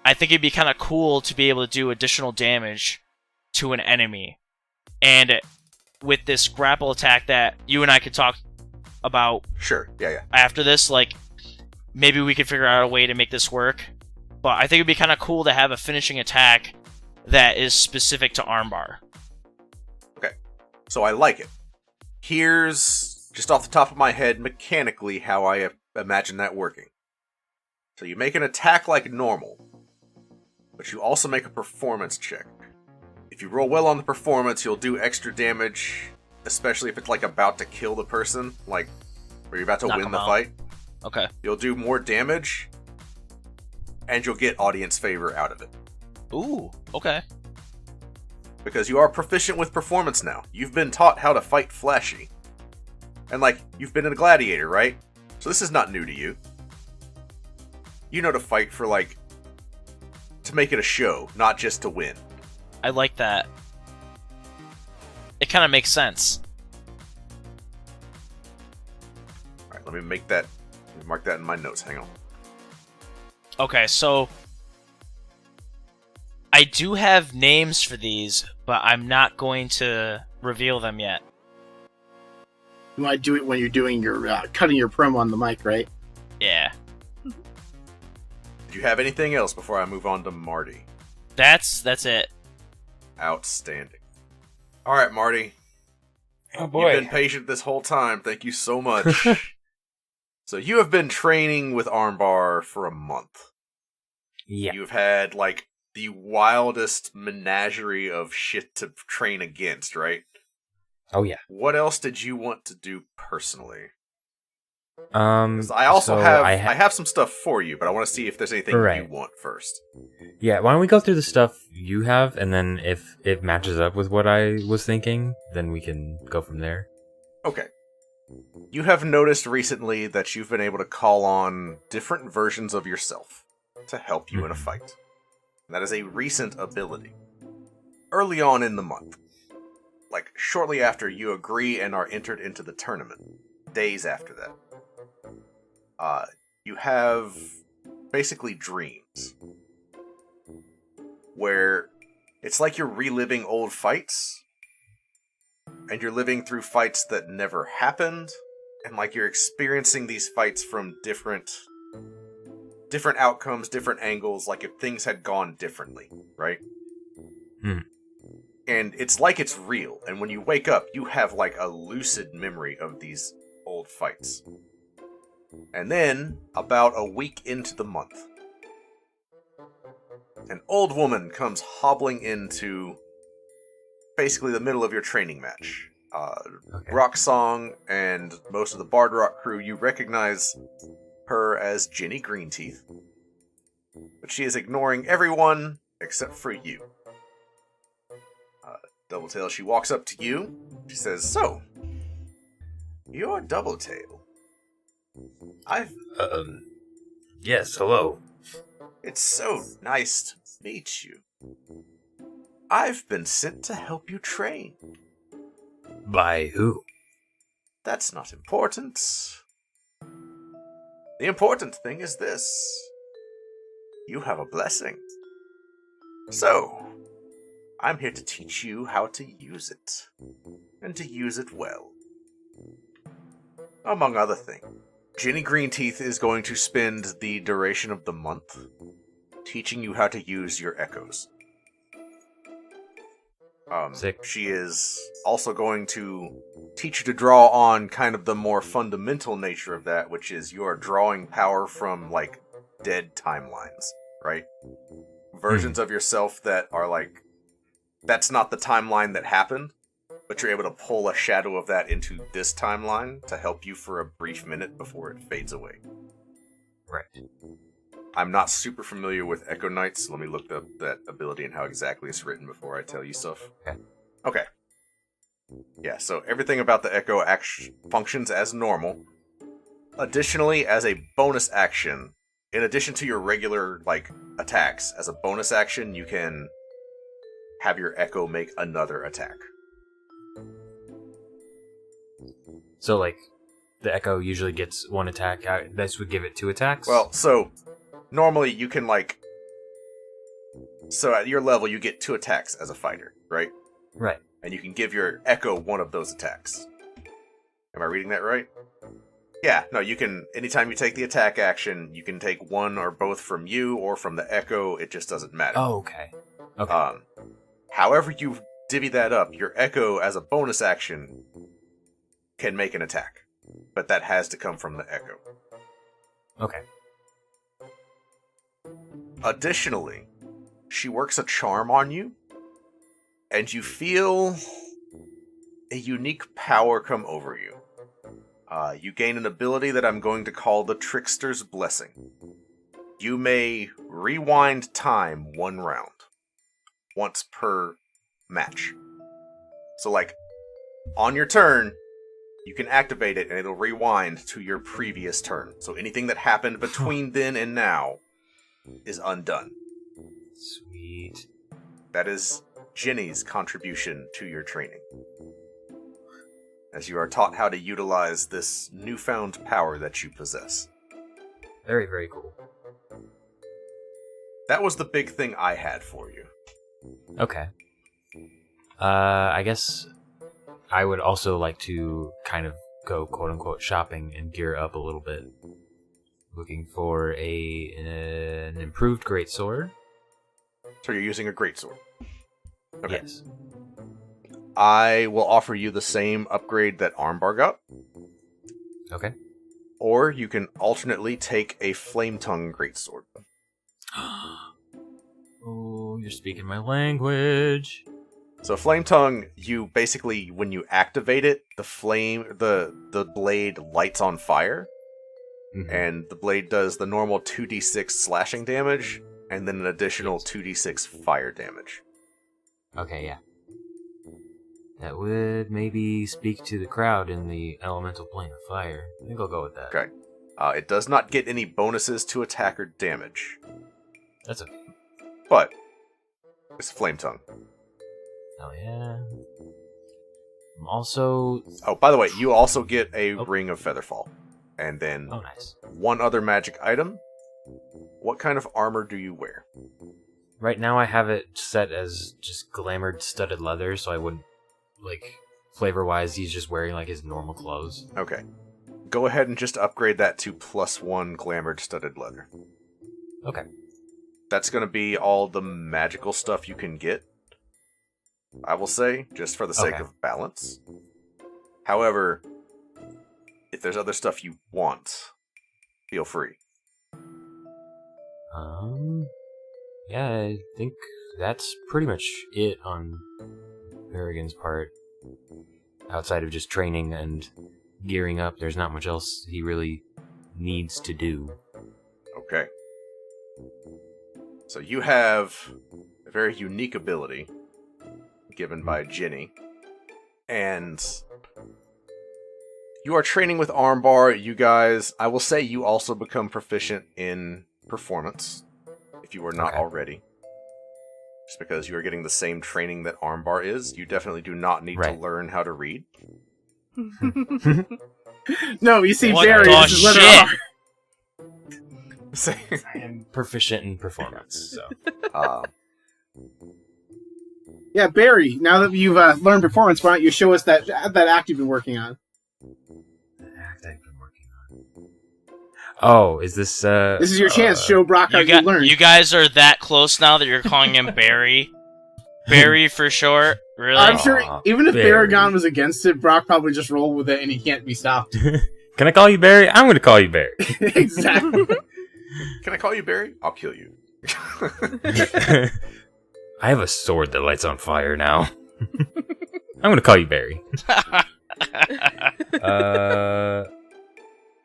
I think it'd be kind of cool to be able to do additional damage to an enemy. And with this grapple attack that you and I could talk about, Sure. Yeah. after this, like, maybe we could figure out a way to make this work. But I think it'd be kind of cool to have a finishing attack that is specific to armbar. Okay. So I like it. Here's, just off the top of my head, mechanically how I imagine that working. So you make an attack like normal, but you also make a performance check. If if you roll well on the performance, you'll do extra damage, especially if it's like about to kill the person, like where you're about to Knock win 'em the out. fight. Okay. You'll do more damage, and you'll get audience favor out of it. Ooh. Okay. Because you are proficient with performance now. You've been taught how to fight flashy. And like, you've been a gladiator, right? So this is not new to you. You know to fight for like, to make it a show, not just to win. I like that. It kind of makes sense. Alright, let me mark that in my notes, hang on. Okay, so I do have names for these, but I'm not going to reveal them yet. You might do it when you're doing your cutting your promo on the mic, right? Yeah. Did you have anything else before I move on to Marty? That's it. Outstanding. Alright, Marty. Oh boy. You've been patient this whole time. Thank you so much. So you have been training with Armbar for a month. Yeah. You've had, like, the wildest menagerie of shit to train against, right? Oh yeah. What else did you want to do personally? 'Cause I I have some stuff for you, but I want to see if there's anything Right. you want first. Yeah, why don't we go through the stuff you have, and then if it matches up with what I was thinking, then we can go from there. Okay. You have noticed recently that you've been able to call on different versions of yourself to help you in a fight. And that is a recent ability. Early on in the month, like shortly after you agree and are entered into the tournament, days after that, you have basically dreams where it's like you're reliving old fights, and you're living through fights that never happened, and like you're experiencing these fights from different outcomes, different angles, like if things had gone differently, right? And it's like it's real, and when you wake up, you have like a lucid memory of these old fights. And then, about a week into the month, an old woman comes hobbling into basically the middle of your training match. Okay. Rock Song and most of the Bard Rock crew, you recognize her as Jenny Greenteeth. But she is ignoring everyone except for you. Doubletail, she walks up to you. She says, "So, you're Doubletail. Yes, hello. It's so nice to meet you. I've been sent to help you train." By who? That's not important. The important thing is this. You have a blessing. So, I'm here to teach you how to use it. And to use it well. Among other things, Jenny Greenteeth is going to spend the duration of the month teaching you how to use your echoes. Sick. She is also going to teach you to draw on kind of the more fundamental nature of that, which is you are drawing power from, like, dead timelines, right? Versions of yourself that are, like, that's not the timeline that happened, but you're able to pull a shadow of that into this timeline to help you for a brief minute before it fades away. Right. I'm not super familiar with Echo Knights. Let me look up that ability and how exactly it's written before I tell you stuff. Okay. Yeah, so everything about the Echo functions as normal. Additionally, as a bonus action, in addition to your regular, like, attacks, as a bonus action, you can have your Echo make another attack. So, like, the Echo usually gets one attack. This would give it 2 attacks? Well, so, normally you can, like... So at your level, you get 2 attacks as a fighter, right? Right. And you can give your Echo one of those attacks. Am I reading that right? Yeah, no, you can... Anytime you take the attack action, you can take one or both from you or from the Echo. It just doesn't matter. Oh, okay. Okay. However you divvy that up, your Echo, as a bonus action, can make an attack. But that has to come from the Echo. Okay. Additionally, she works a charm on you and you feel a unique power come over you. You gain an ability that I'm going to call the Trickster's Blessing. You may rewind time 1 round. Once per match. So, like, on your turn, you can activate it and it'll rewind to your previous turn. So anything that happened between then and now is undone. Sweet. That is Jenny's contribution to your training. As you are taught how to utilize this newfound power that you possess. Very, very cool. That was the big thing I had for you. Okay. I guess I would also like to kind of go quote-unquote shopping and gear up a little bit. Looking for an improved greatsword. So you're using a greatsword. Okay. Yes. I will offer you the same upgrade that Armbar got. Okay. Or you can alternately take a Flame Tongue greatsword. Oh, you're speaking my language. So Flame Tongue, you basically, when you activate it, the blade lights on fire, and the blade does the normal 2d6 slashing damage, and then an additional 2d6 fire damage. Okay, yeah. That would maybe speak to the crowd in the elemental plane of fire. I think I'll go with that. Okay. It does not get any bonuses to attack or damage, That's okay. but it's Flame Tongue. Hell yeah. I'm also... Oh, by the way, you also get a Ring of Featherfall. And then Oh, nice. one other magic item. What kind of armor do you wear? Right now I have it set as just glamored studded leather, so I wouldn't, like, flavor-wise, he's just wearing, like, his normal clothes. Okay. Go ahead and just upgrade that to +1 glamored studded leather. Okay. That's going to be all the magical stuff you can get, I will say, just for the sake Okay. of balance. However, if there's other stuff you want, feel free. Yeah, I think that's pretty much it on Paragon's part. Outside of just training and gearing up, there's not much else he really needs to do. Okay. So you have a very unique ability given by Jenny, and you are training with Armbar. You guys, I will say you also become proficient in performance, if you were not already. Just because you are getting the same training that Armbar is, you definitely do not need to learn how to read. No, you see, What Barry, the this is letter shit? R. I am proficient in performance, so... Yeah, Barry, now that you've learned performance, why don't you show us that act you've been working on? The act I've been working on. Oh, is this, This is your chance. Show Brock how you learned. You guys are that close now that you're calling him Barry? Barry for short? Really? I'm sure even if Barry. Baragon was against it, Brock probably just rolled with it and he can't be stopped. Can I call you Barry? I'm going to call you Barry. Exactly. Can I call you Barry? I'll kill you. I have a sword that lights on fire now. I'm going to call you Barry.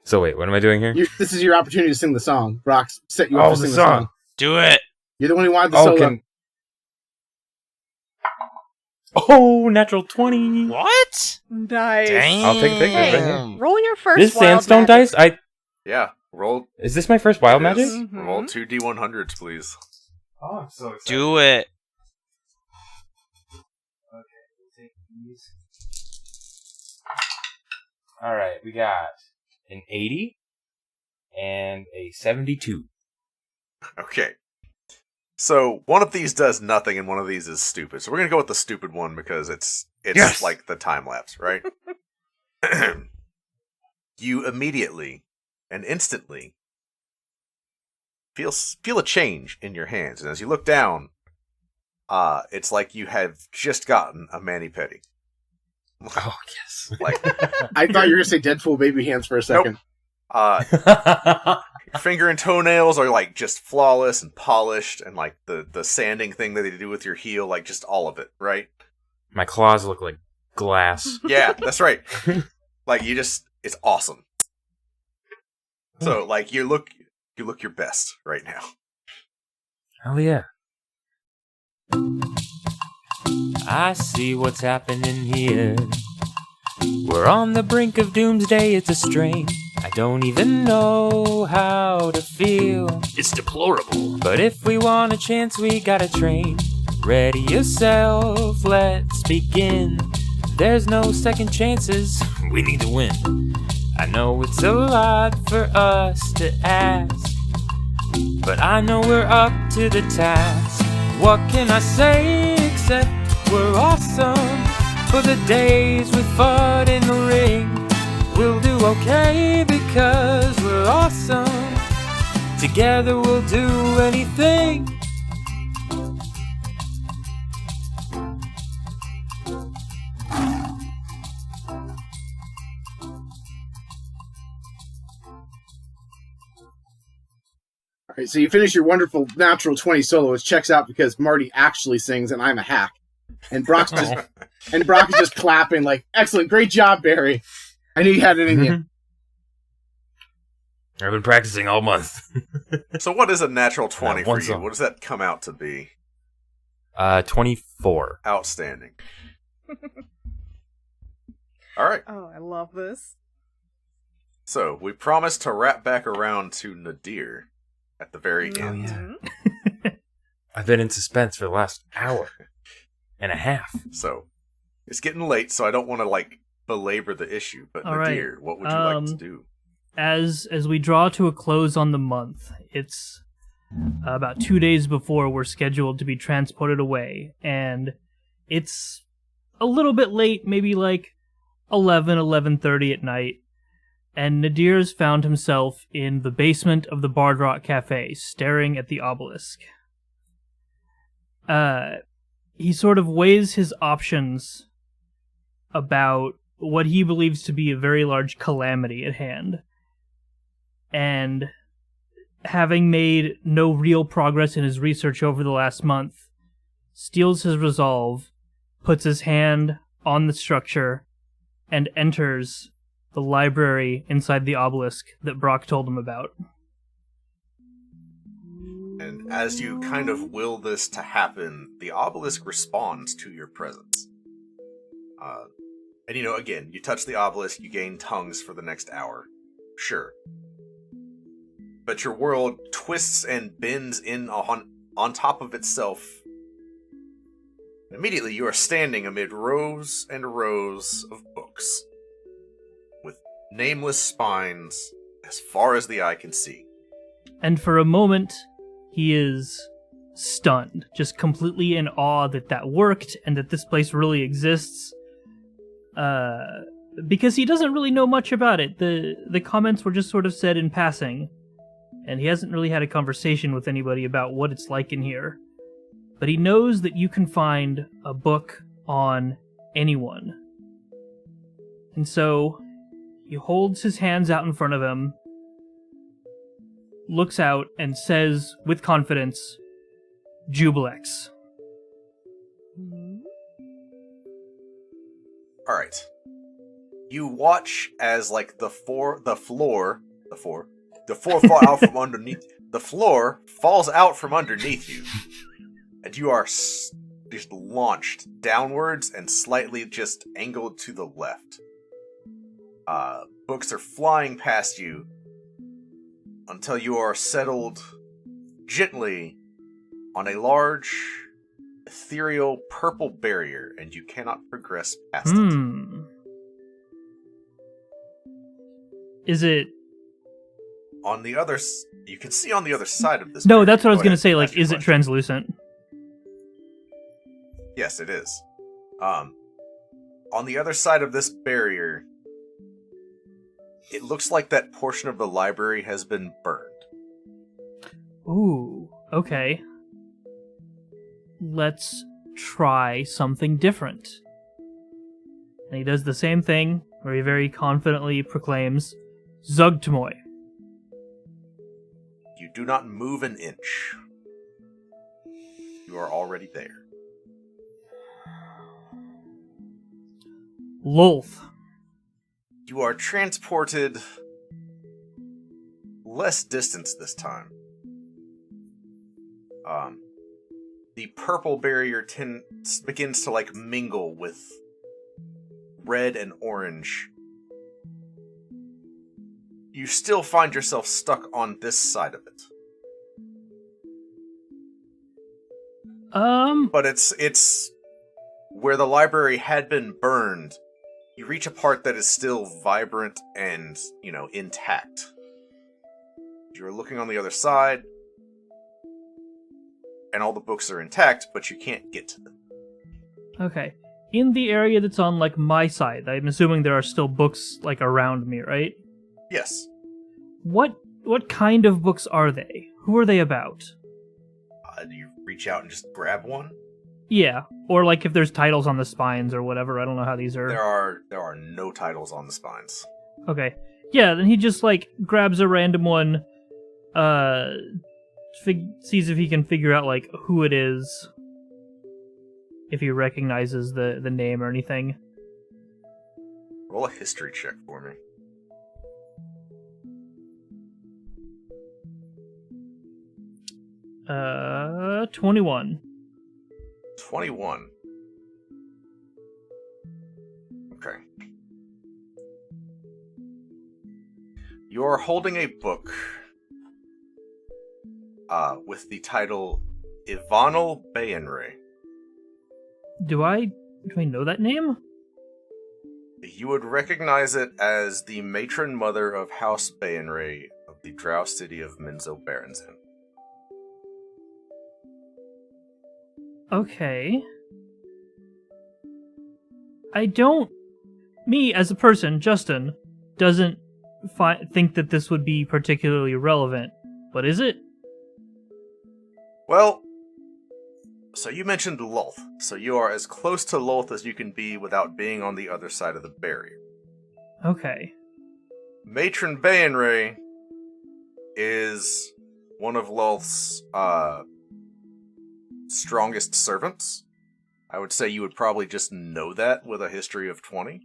So wait, what am I doing here? This is your opportunity to sing the song. Brock set you up to sing the song. Do it. You're the one who wanted the solo. Oh, natural 20. What? Nice. Damn. I'll take a picture. Right here. Damn. Roll your first This wild sandstone magic. dice? Yeah, roll. Is this my first wild Yes. magic? Roll 2 D100s, please. Oh, I'm so excited. Do it. Okay, we'll take these. Alright, we got an 80 and a 72. Okay. So, one of these does nothing and one of these is stupid. So we're going to go with the stupid one because it's Yes! like the time lapse, right? You immediately and instantly feel a change in your hands. And as you look down, it's like you have just gotten a mani-pedi. Oh, yes. Like, I thought you were going to say Deadpool baby hands for a second. Your finger and toenails are like just flawless and polished, and like the sanding thing that they do with your heel, like just all of it, right? My claws look like glass. Yeah, that's right. Like it's awesome. So like you look your best right now. Hell yeah. I see what's happening here. We're on the brink of doomsday, it's a strain. I don't even know how to feel. It's deplorable. But if we want a chance, we gotta train. Ready yourself, let's begin. There's no second chances, we need to win. I know it's a lot for us to ask, but I know we're up to the task. What can I say except we're awesome? For the days we fought in the ring, we'll do okay because we're awesome. Together we'll do anything. All right, so you finish your wonderful natural 20 solo, which checks out because Marty actually sings and I'm a hack. And Brock is just clapping like, excellent, great job, Barry. I knew you had it in you. I've been practicing all month. So what is a natural 20 for one you? song. What does that come out to be? 24. Outstanding. All right. Oh, I love this. So we promised to wrap back around to Nadir at the very end. Mhm. I've been in suspense for the last hour and a half. So it's getting late, so I don't want to like belabor the issue. But All right. Nadir, what would you like to do? As we draw to a close on the month, it's about 2 days before we're scheduled to be transported away, and it's a little bit late, maybe like 11:30 at night, and Nadir's found himself in the basement of the Bard Rock Cafe, staring at the obelisk. He sort of weighs his options about what he believes to be a very large calamity at hand. And having made no real progress in his research over the last month, steels his resolve, puts his hand on the structure, and enters the library inside the obelisk that Brock told him about. And as you kind of will this to happen, the obelisk responds to your presence. And again, you touch the obelisk, you gain tongues for the next hour. Sure. But your world twists and bends in on top of itself. Immediately, you are standing amid rows and rows of books, with nameless spines as far as the eye can see. And for a moment, he is stunned, just completely in awe that worked and that this place really exists. Because he doesn't really know much about it. The comments were just sort of said in passing, and he hasn't really had a conversation with anybody about what it's like in here. But he knows that you can find a book on anyone. And so he holds his hands out in front of him, looks out, and says with confidence, Jubilex. Alright. You watch as, like, the floor fall out from underneath. The floor falls out from underneath you. And you are just launched downwards and slightly just angled to the left. Books are flying past you until you are settled gently on a large, ethereal purple barrier, and you cannot progress past it. Is it... On the other... You can see on the other side of this No, barrier. that's what I was Go going to ahead, say, like, ask your is it question. translucent? Yes, it is. On the other side of this barrier, it looks like that portion of the library has been burned. Ooh, okay. Let's try something different. And he does the same thing, where he very confidently proclaims, Zugtmoy. You do not move an inch. You are already there. Lolth. You are transported less distance this time. The purple barrier begins to like mingle with red and orange. You still find yourself stuck on this side of it. But it's where the library had been burned. You reach a part that is still vibrant and, intact. You're looking on the other side, and all the books are intact, but you can't get to them. Okay. In the area that's on, like, my side, I'm assuming there are still books, like, around me, right? Yes. What kind of books are they? Who are they about? Do you reach out and just grab one? Yeah. Or, like, if there's titles on the spines or whatever. I don't know how these are. There are no titles on the spines. Okay. Yeah, then he just, like, grabs a random one, sees if he can figure out, like, who it is, if he recognizes the name or anything. Roll a history check for me. Uh, 21. 21. Okay. You're holding a book with the title Ivanul Bayenre. Do I know that name? You would recognize it as the matron mother of House Bayenre of the drow city of Minzo Barenzen. Okay. Me as a person, Justin, doesn't think that this would be particularly relevant, but is it? Well, so you mentioned Lolth, so you are as close to Lolth as you can be without being on the other side of the barrier. Okay. Matron Bayenre is one of Lolth's strongest servants. I would say you would probably just know that with a history of 20.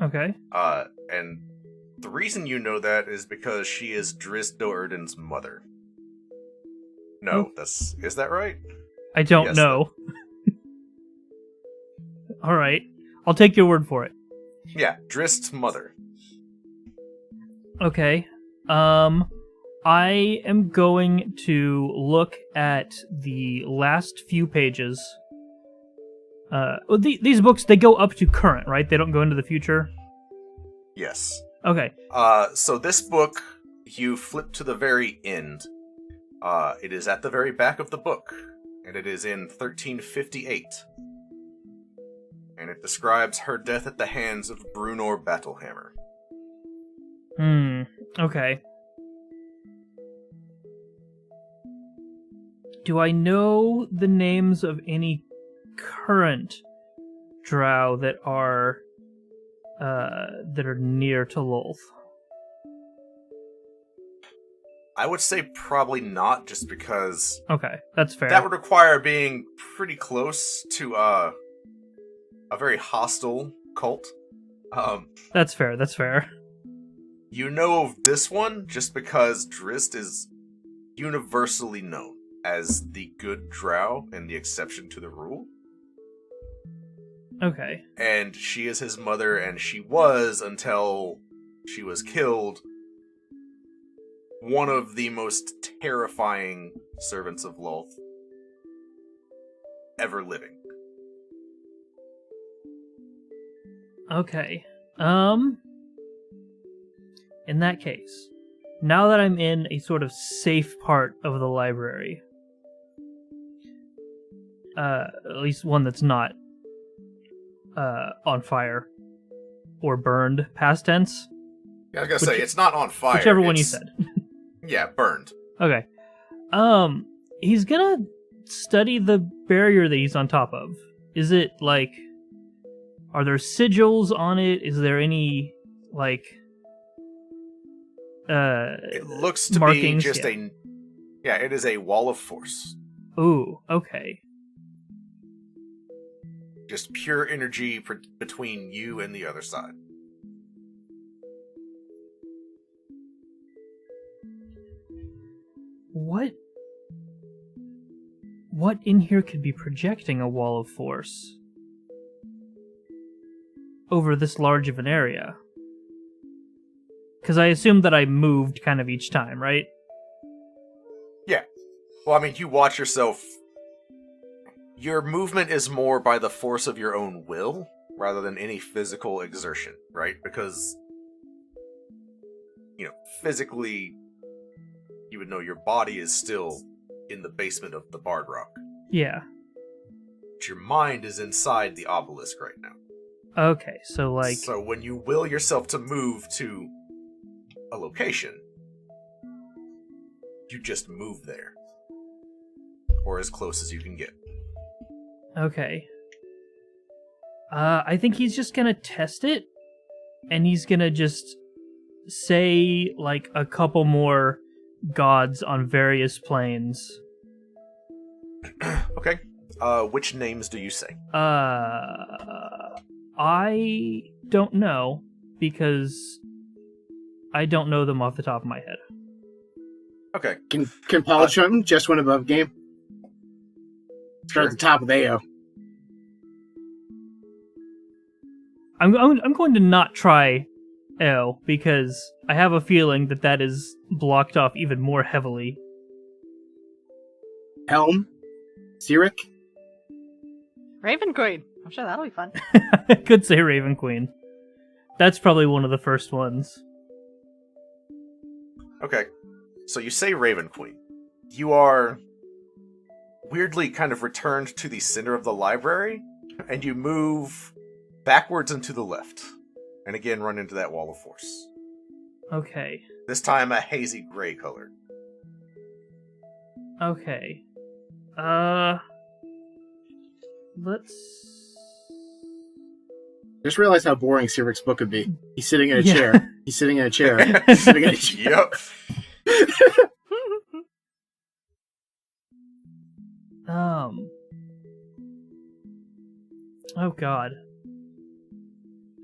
Okay. And the reason you know that is because she is Driz Do'Urden's mother. No, is that right? I don't Yes, know. Alright. I'll take your word for it. Yeah, Drist's mother. Okay. I am going to look at the last few pages. These books, they go up to current, right? They don't go into the future? Yes. Okay. So this book, you flip to the very end. It is at the very back of the book, and it is in 1358. And it describes her death at the hands of Brunor Battlehammer. Okay. Do I know the names of any current drow that are near to Lolth? I would say probably not, just because... Okay, that's fair. That would require being pretty close to a very hostile cult. That's fair. You know of this one just because Drist is universally known as the good drow and the exception to the rule. Okay. And she is his mother, and she was, until she was killed, one of the most terrifying servants of Lolth ever living. Okay. In that case, now that I'm in a sort of safe part of the library, at least one that's not on fire or burned, past tense. Yeah, I was gonna say, it's not on fire. Whichever one you said. Yeah, burned. Okay. He's gonna study the barrier that he's on top of. Is it, like... Are there sigils on it? Is there any, like... It looks to be markings, just yeah. it is a wall of force. Ooh, okay. Just pure energy between you and the other side. What in here could be projecting a wall of force over this large of an area? Because I assume that I moved kind of each time, right? Yeah. Well, I mean, you watch yourself. Your movement is more by the force of your own will rather than any physical exertion, right? Because, physically, you would know your body is still in the basement of the Bard Rock. Yeah. But your mind is inside the obelisk right now. Okay, so like... So when you will yourself to move to a location, you just move there. Or as close as you can get. Okay. I think he's just gonna test it, and he's gonna just say, like, a couple more gods on various planes. Okay. Which names do you say? I don't know, because I don't know them off the top of my head. Okay. Can polish them just one above game? Start at the top of AO. I'm going to not try L, because I have a feeling that is blocked off even more heavily. Helm? Cyric? Raven Queen. I'm sure that'll be fun. I could say Raven Queen. That's probably one of the first ones. Okay. So you say Raven Queen. You are weirdly kind of returned to the center of the library, and you move backwards and to the left. And again, run into that wall of force. Okay. This time a hazy gray color. Okay. Let's... Just realize how boring Cyric's book would be. He's sitting in a Yeah. chair. He's sitting in a chair. He's sitting in a chair. Yep. Oh God.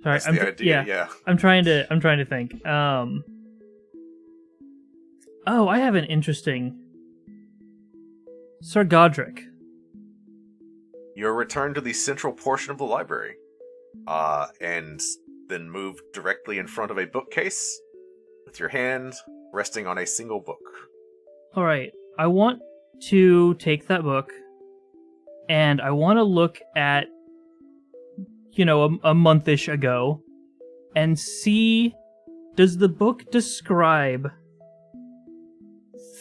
Sorry, That's the idea, yeah. I'm trying to think. Oh, I have an interesting... Sir Godric. You're returned to the central portion of the library. And then move directly in front of a bookcase with your hand resting on a single book. Alright, I want to take that book, and I want to look at, a month-ish ago, and see, does the book describe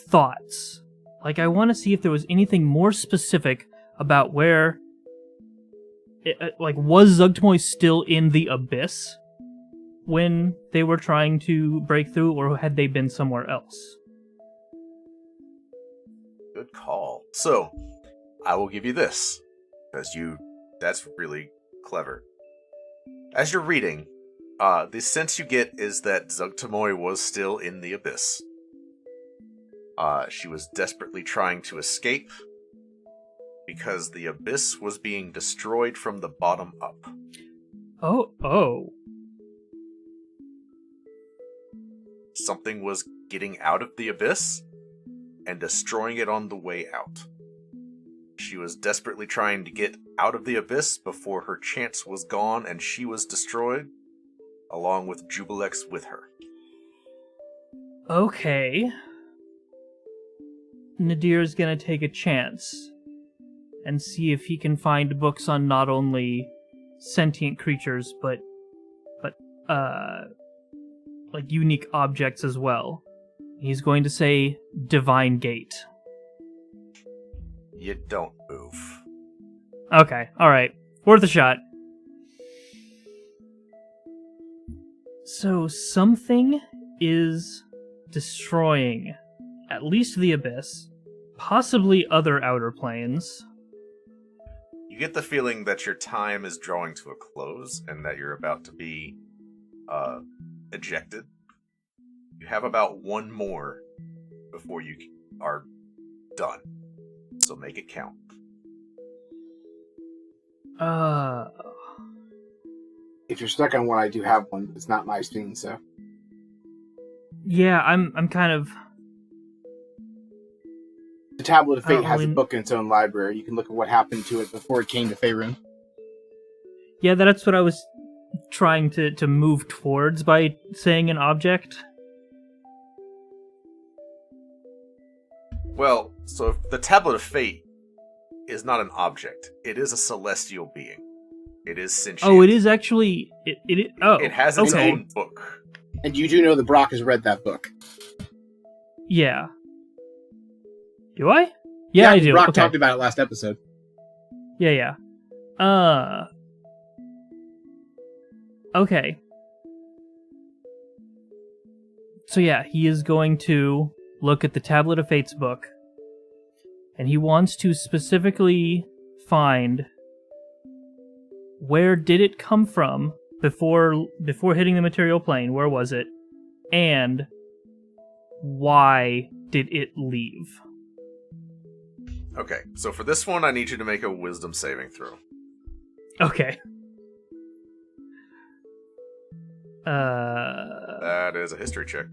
thoughts? Like, I want to see if there was anything more specific about where, was Zugtmoy still in the abyss when they were trying to break through, or had they been somewhere else? Good call. So, I will give you this, because that's really clever. As you're reading, the sense you get is that Zugtamoy was still in the abyss. She was desperately trying to escape, because the abyss was being destroyed from the bottom up. Oh. Something was getting out of the abyss and destroying it on the way out. She was desperately trying to get out of the abyss before her chance was gone and she was destroyed, along with Jubilex with her. Okay. Nadir's gonna take a chance and see if he can find books on not only sentient creatures, but unique objects as well. He's going to say Divine Gate. You don't move. Okay, alright. Worth a shot. So something is destroying at least the abyss, possibly other outer planes. You get the feeling that your time is drawing to a close and that you're about to be ejected. You have about one more before you are done. So make it count. If you're stuck on one, I do have one. It's not my screen, so. Yeah, I'm kind of... The Tablet of Fate has a really- book in its own library. You can look at what happened to it before it came to Faerun. Yeah, that's what I was trying to move towards by saying an object. Well, so the Tablet of Fate is not an object. It is a celestial being. It is sentient. Oh, it is actually... It has its okay. own book. And you do know that Brock has read that book. Yeah. Do I? Yeah, I do. Brock Okay. talked about it last episode. Yeah. Okay. So yeah, he is going to look at the Tablet of Fate's book, and he wants to specifically find where did it come from before hitting the material plane, where was it, and why did it leave? Okay, so for this one, I need you to make a wisdom saving throw. Okay. That is a history check.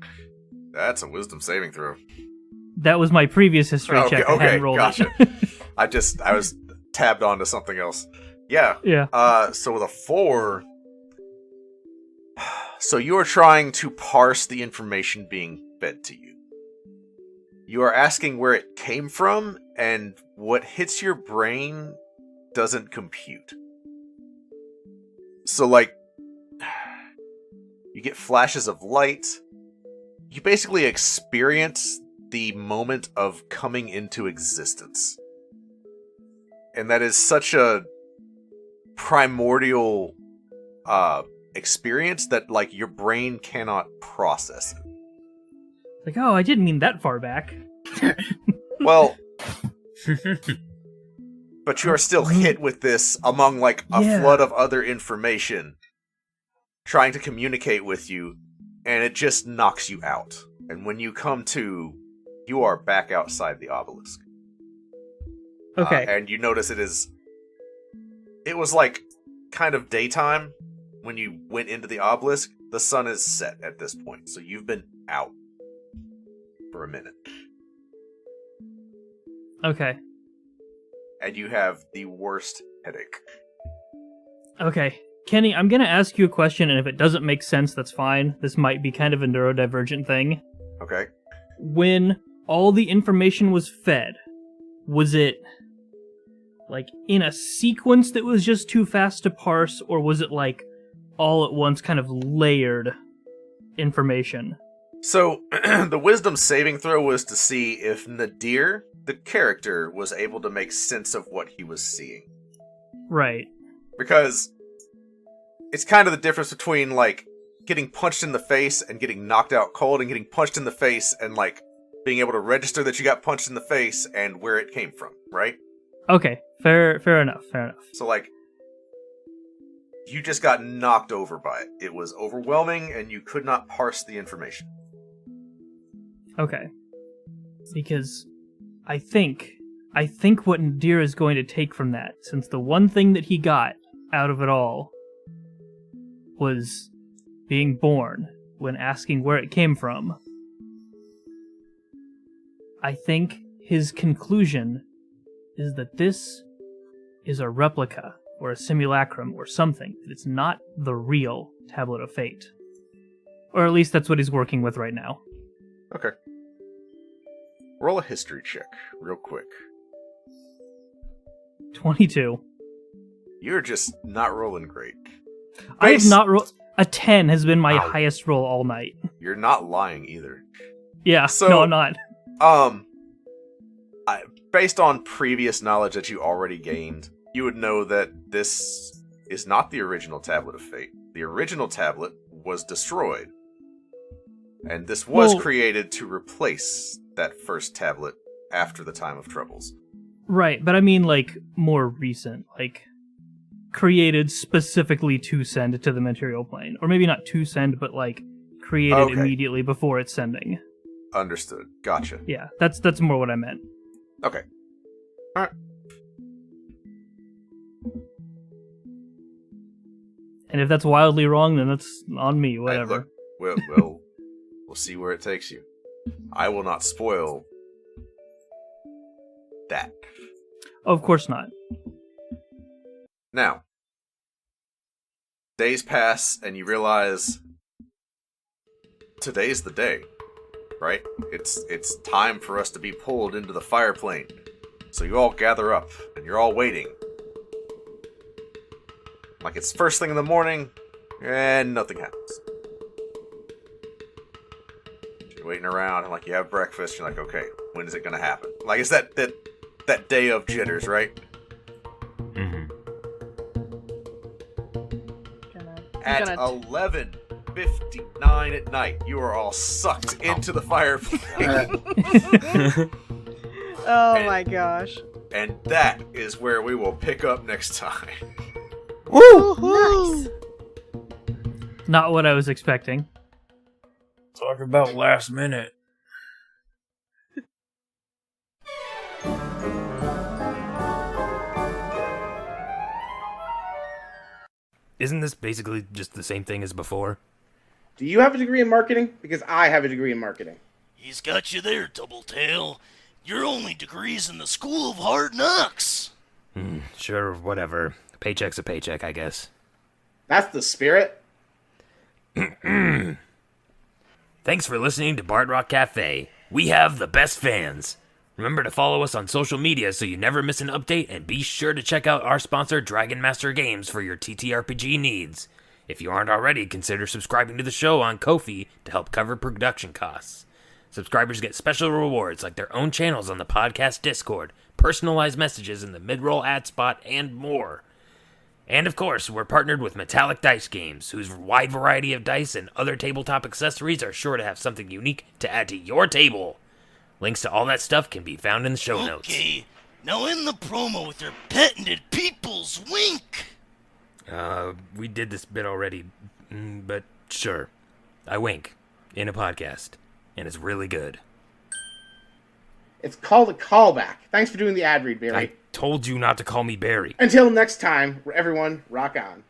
That's a wisdom saving throw. That was my previous history check. I hadn't rolled gotcha. it. I was tabbed onto something else. Yeah. Yeah. So with a 4, so you are trying to parse the information being fed to you. You are asking where it came from, and what hits your brain doesn't compute. So, like, you get flashes of light. You basically experience the moment of coming into existence. And that is such a primordial experience that, like, your brain cannot process it. Like, oh, I didn't mean that far back. Well, but you are still hit with this among, like, a flood of other information trying to communicate with you, and it just knocks you out. And when you come to, you are back outside the obelisk. Okay. And you notice it was like kind of daytime when you went into the obelisk. The sun is set at this point, so you've been out for a minute. Okay. And you have the worst headache. Okay. Kenny, I'm going to ask you a question, and if it doesn't make sense, that's fine. This might be kind of a neurodivergent thing. Okay. When all the information was fed, was it, like, in a sequence that was just too fast to parse, or was it, like, all at once kind of layered information? So, the wisdom saving throw was to see if Nadir, the character, was able to make sense of what he was seeing. Right. Because it's kind of the difference between, like, getting punched in the face and getting knocked out cold, and getting punched in the face and, like, being able to register that you got punched in the face and where it came from, right? Okay. Fair enough. So, like, you just got knocked over by it. It was overwhelming, and you could not parse the information. Okay. Because I think what Nadir is going to take from that, since the one thing that he got out of it all was being born when asking where it came from, I think his conclusion is that this is a replica or a simulacrum or something, that it's not the real Tablet of Fate. Or at least that's what he's working with right now. Okay. Roll a history check, real quick. 22. You're just not rolling great. I have not rolled... A 10 has been my highest roll all night. You're not lying either. Yeah, So- no, I'm not. Based on previous knowledge that you already gained, you would know that this is not the original Tablet of Fate. The original tablet was destroyed. And this was created to replace that first tablet after the Time of Troubles. Right, but I mean, like, more recent. Like, created specifically to send to the material plane. Or maybe not to send, but, like, created Okay. immediately before it's sending. Understood. Gotcha. Yeah, that's more what I meant. Okay. Alright. And if that's wildly wrong, then that's on me. Whatever. Look, we'll see where it takes you. I will not spoil that. Of course not. Now, days pass and you realize today's the day, right? It's time for us to be pulled into the fire plane. So you all gather up and you're all waiting. Like it's first thing in the morning and nothing happens. You're waiting around and like you have breakfast, you're like, okay, when is it gonna happen? Like it's that day of jitters, right? Mm-hmm. At 11:59 at night, you are all sucked into the fire plane. Oh my gosh. And that is where we will pick up next time. Nice. Not what I was expecting. Talk about last minute. Isn't this basically just the same thing as before? Do you have a degree in marketing? Because I have a degree in marketing. He's got you there, Doubletail. Your only degree's in the School of Hard Knocks. Sure, whatever. Paycheck's a paycheck, I guess. That's the spirit. Thanks for listening to Bard Rock Cafe. We have the best fans. Remember to follow us on social media so you never miss an update, and be sure to check out our sponsor, Dragon Master Games, for your TTRPG needs. If you aren't already, consider subscribing to the show on Ko-fi to help cover production costs. Subscribers get special rewards like their own channels on the podcast Discord, personalized messages in the mid-roll ad spot, and more. And of course, we're partnered with Metallic Dice Games, whose wide variety of dice and other tabletop accessories are sure to have something unique to add to your table. Links to all that stuff can be found in the show notes. Okay, now in the promo with your patented people's wink. We did this bit already, but sure. I wink in a podcast, and it's really good. It's called a callback. Thanks for doing the ad read, Barry. I told you not to call me Barry. Until next time, everyone, rock on.